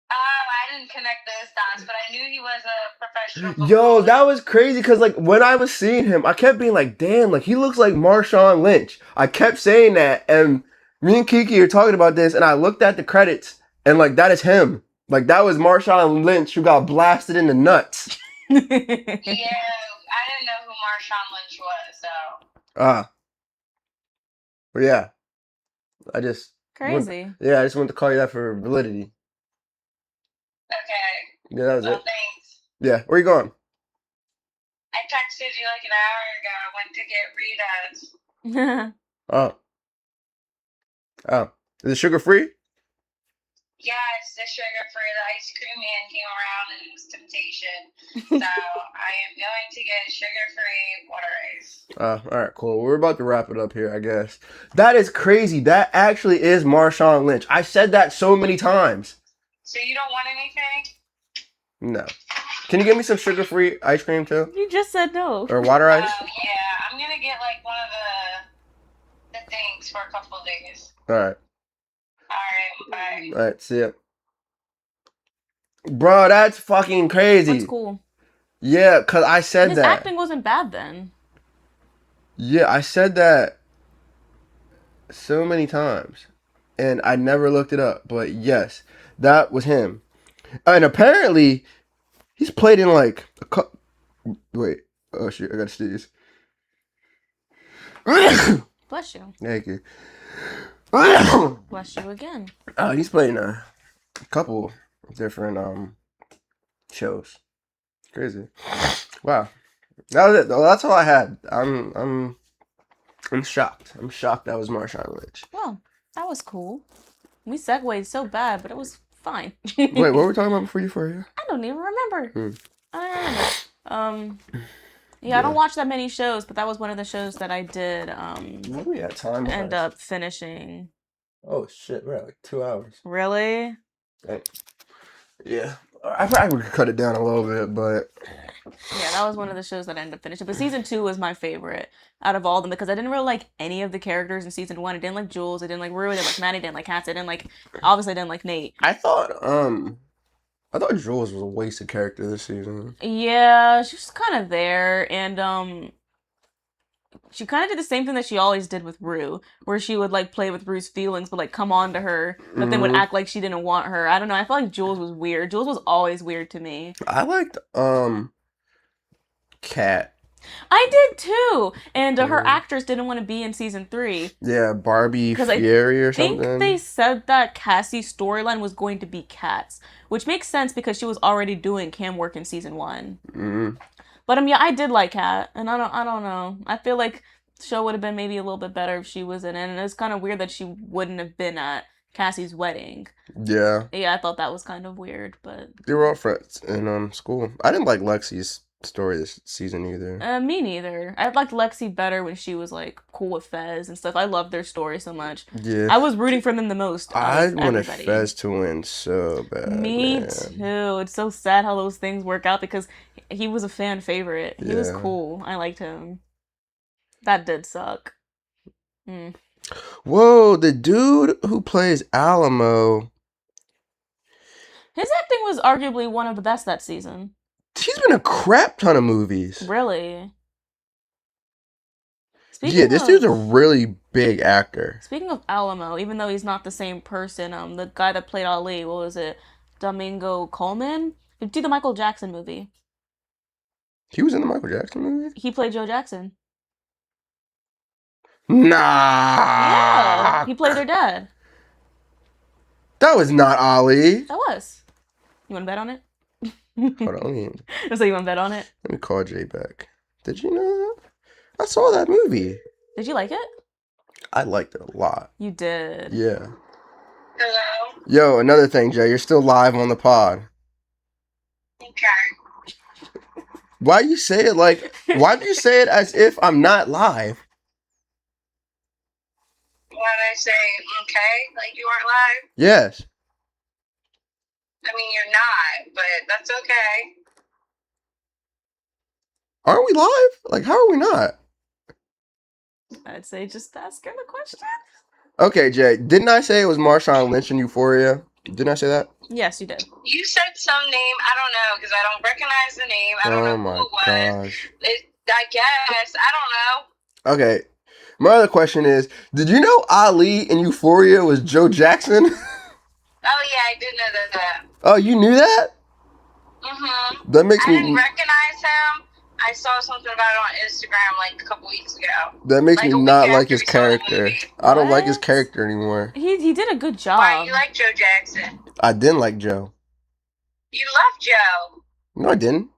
I didn't connect those dots, but I knew he was a professional footballer. Yo, that was crazy because, like, when I was seeing him, I kept being like, damn, like, he looks like Marshawn Lynch. I kept saying that, and me and Kiki are talking about this, and I looked at the credits, and, like, that is him. Like, that was Marshawn Lynch who got blasted in the nuts. Yeah, I didn't know who Marshawn Lynch was, so. But yeah. I just... Crazy. I just wanted to call you that for validity. Okay. Yeah, that was Well, it. thanks. Yeah, where you going? I texted you like an hour ago. I went to get Rita's. Oh. Oh. Is it sugar free? Yes, the sugar-free. The ice cream man came around and it was temptation. So I am going to get sugar-free water ice. Alright, cool. We're about to wrap it up here, I guess. That is crazy. That actually is Marshawn Lynch. I said that so many times. So you don't want anything? No. Can you give me some sugar-free ice cream too? You just said no. Or water ice? Oh, yeah. I'm going to get like one of the things for a couple of days. Alright. Alright, bye. Alright, see ya. Bro, that's fucking crazy. That's cool. Yeah, because I said His that. acting wasn't bad then. Yeah, I said that so many times. And I never looked it up. But yes, that was him. And apparently, he's played in like a couple... Wait. Oh, shit. I gotta sneeze. Bless you. Thank you. Bless you again. He's played in a couple different shows. Crazy. Wow. That was it though. That's all I had. I'm shocked. I'm shocked that was Marshawn Lynch. Well, that was cool. We segued so bad, but it was fine. Wait, what were we talking about before you? I don't even remember. I don't remember. Yeah, Yeah. I don't watch that many shows, but that was one of the shows that I did What we at time? end up finishing. Oh shit, we're at like 2 hours. Really? Yeah. I probably could cut it down a little bit, but Yeah, that was one of the shows that I ended up finishing. But season 2 was my favorite out of all of them because I didn't really like any of the characters in season 1. I didn't like Jules. I didn't like Rue. I didn't like Maddie. I didn't like Katz. Obviously I didn't like Nate. I thought Jules was a wasted character this season. Yeah, she was kind of there, and she kind of did the same thing that she always did with Rue, where she would like play with Rue's feelings, but like come on to her, but then would act like she didn't want her. I don't know. I felt like Jules was weird. Jules was always weird to me. I liked Kat. I did too, and her actress didn't want to be in season 3. Yeah, Barbie 'Cause Fieri or I think something. they said that Cassie's storyline was going to be Kat's, which makes sense because she was already doing cam work in season 1. Mm-hmm. But yeah, I did like Kat, and I don't know. I feel like the show would have been maybe a little bit better if she was in it, and it's kind of weird that she wouldn't have been at Cassie's wedding. Yeah. Yeah, I thought that was kind of weird, but They were all friends in school. I didn't like Lexi's story this season either. me neither. I liked Lexi better when she was like cool with Fez and stuff. I loved their story so much. Yeah. I was rooting for them the most. I out of wanted everybody. Fez to win so bad. Me man. too. It's so sad how those things work out because he was a fan favorite. He was Yeah. cool. I liked him. That did suck. Whoa, the dude who plays Alamo, His acting was arguably one of the best that season. he's been in a crap ton of movies. Really. Yeah, this dude's a really big actor. Speaking of Alamo, even though he's not the same person, the guy that played Ali, what was it? Domingo Coleman? Do the Michael Jackson movie. He was in the Michael Jackson movie? He played Joe Jackson. Nah. Yeah, he played their dad. That was not Ali. That was. You want to bet on it? Hold on, So you want to bet on it? let me call Jay back. Did you know that? I saw that movie. Did you like it? I liked it a lot. You did. Yeah. Hello? Yo, another thing, Jay. You're still live on the pod. Okay. Why do you say it like... Why do you say it as if I'm not live? Why did I say okay? Like you aren't live? Yes. I mean, you're not, but that's okay. Aren't we live? Like, how are we not? I'd say just ask her the question. Okay, Jay. Didn't I say it was Marshawn Lynch in Euphoria? Didn't I say that? Yes, you did. You said some name. I don't know because I don't recognize the name. I don't know who it was. Gosh. I guess. I don't know. Okay. My other question is, did you know Ali in Euphoria was Joe Jackson? Oh, yeah, I did know that. Oh, you knew that? Mm-hmm. That makes I didn't me recognize him. I saw something about it on Instagram like a couple weeks ago. that makes like me a week not after like his we saw the character. movie. I don't like his What? character anymore. He did a good job. Why you like Joe Jackson? I didn't like Joe. You love Joe. No, I didn't.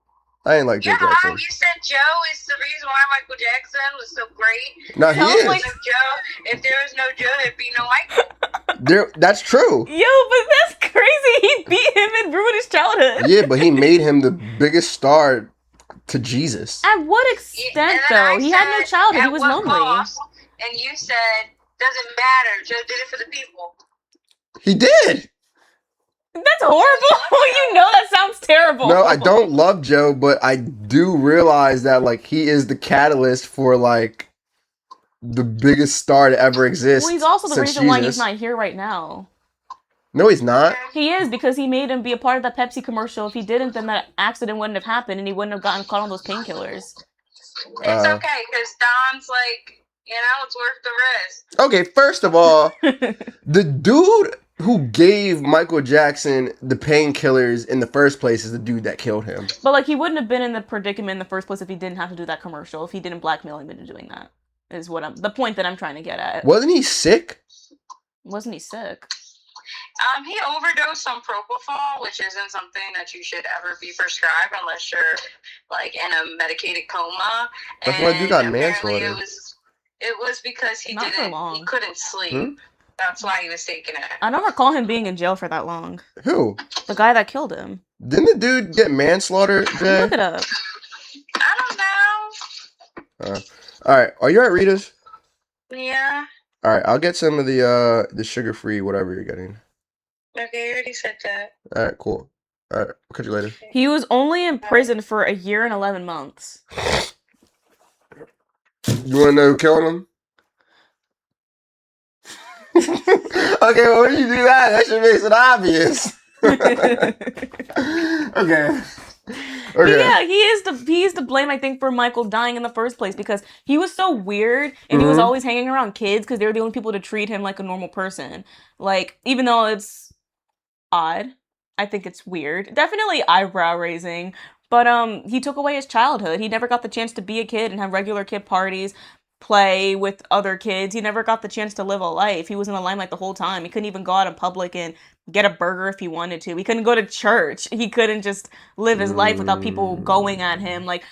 I ain't like Joe Yeah, Jackson. you said Joe is the reason why Michael Jackson was so great. No, he Sounds is. like- If there was no Joe, there'd be no Michael. That's true. Yo, but that's crazy. He beat him and ruined his childhood. Yeah, but he made him the biggest star to Jesus. At what extent, And then though? I He had no said, childhood. He "At was what lonely. cost?" And you said, doesn't matter. Joe did it for the people. He did. That's horrible. You know that sounds terrible. No, I don't love Joe, but I do realize that like he is the catalyst for like the biggest star to ever exist. Well, he's also the since reason why he's Jesus. not here right now. No, he's not. He is, because he made him be a part of that Pepsi commercial. If he didn't, then that accident wouldn't have happened and he wouldn't have gotten caught on those painkillers. It's okay, because Don's like, it's worth the risk. Okay, first of all, the dude who gave Michael Jackson the painkillers in the first place is the dude that killed him. But like, he wouldn't have been in the predicament in the first place if he didn't have to do that commercial. If he didn't blackmail him into doing that, is the point that I'm trying to get at. Wasn't he sick? Wasn't he sick? He overdosed on propofol, which isn't something that you should ever be prescribed unless you're like in a medicated coma. That's why you got apparently manslaughter. It was because he Not for long. he couldn't sleep. That's why he was taking it. I don't recall him being in jail for that long. Who? The guy that killed him. Didn't the dude get manslaughter, Jay? Look it up. I don't know. All right, are you at Rita's? Yeah. All right, I'll get some of the sugar-free whatever you're getting. Okay, you already said that. All right, cool. All right, I'll catch you later. He was only in prison for 1 year and 11 months. You want to know who killed him? Okay, well, when you do that, that should makes it obvious. Okay. Yeah, he's to blame, I think, for Michael dying in the first place, because he was so weird and he was always hanging around kids because they were the only people to treat him like a normal person. Like, even though it's odd, I think it's weird. Definitely eyebrow raising. But he took away his childhood. He never got the chance to be a kid and have regular kid parties, play with other kids. He never got the chance to live a life. He was in the limelight the whole time. He couldn't even go out in public and get a burger if he wanted to. He couldn't go to church. He couldn't just live his life without people going at him. Like,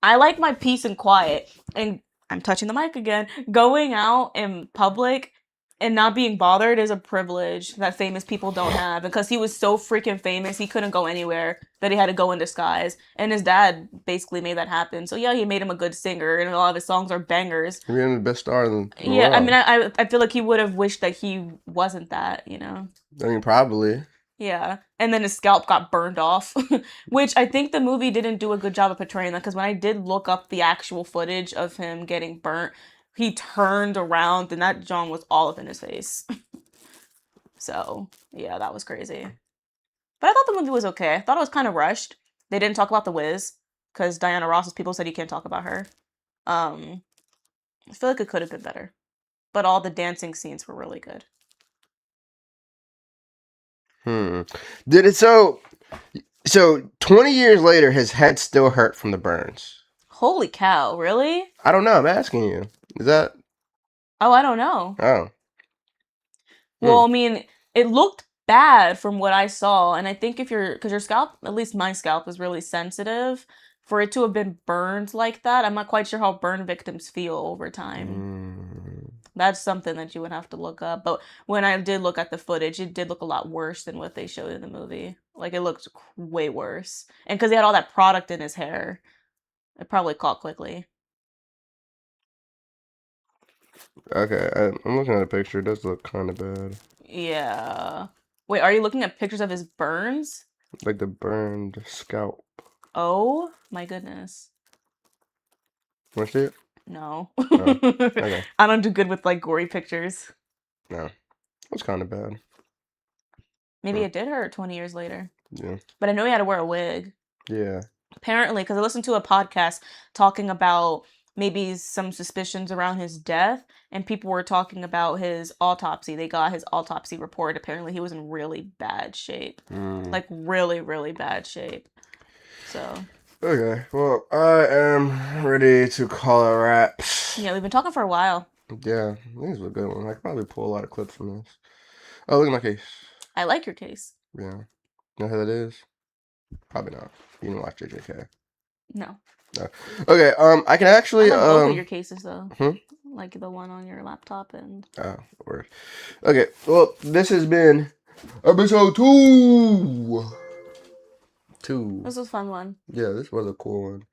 I like my peace and quiet. And I'm touching the mic again. Going out in public and not being bothered is a privilege that famous people don't have. Because he was so freaking famous, he couldn't go anywhere, that he had to go in disguise. And his dad basically made that happen. So yeah, he made him a good singer, and a lot of his songs are bangers. He made him the best star in the Yeah, world. I mean, I feel like he would have wished that he wasn't that, you know? I mean, probably. Yeah. And then his scalp got burned off, which I think the movie didn't do a good job of portraying that, because when I did look up the actual footage of him getting burnt, he turned around and that John was all up in his face. So, yeah, that was crazy. But I thought the movie was okay. I thought it was kind of rushed. They didn't talk about The Wiz, because Diana Ross's people said you can't talk about her. I feel like it could have been better. But all the dancing scenes were really good. Did it so 20 years later, his head still hurt from the burns. Holy cow, really? I don't know. I'm asking you. Is that? Oh, I don't know. Oh. Well, I mean, it looked bad from what I saw, and I think because your scalp, at least my scalp, is really sensitive, for it to have been burned like that, I'm not quite sure how burn victims feel over time. That's something that you would have to look up. But when I did look at the footage, it did look a lot worse than what they showed in the movie. Like, it looked way worse. And because he had all that product in his hair, it probably caught quickly. Okay, I'm looking at a picture. It does look kind of bad. Yeah. Wait, are you looking at pictures of his burns? Like the burned scalp. Oh, my goodness. Want to see it? No. Oh, okay. I don't do good with, like, gory pictures. No. It's kind of bad. Maybe it did hurt 20 years later. Yeah. But I know he had to wear a wig. Yeah. Apparently, because I listened to a podcast talking about maybe some suspicions around his death, and people were talking about his autopsy. They got his autopsy report. Apparently, he was in really bad shape. Like, really, really bad shape. So... Okay, well, I am ready to call it wraps. Yeah, we've been talking for a while. Yeah, these were a good one. I could probably pull a lot of clips from this. Oh, look at my case. I like your case. Yeah. You know how that is? Probably not. You didn't watch JJK. No. Okay, I can I actually like both of your cases though. hmm? Like the one on your laptop and. Or okay. Well, this has been episode 2. This was a fun one. Yeah, this was a cool one.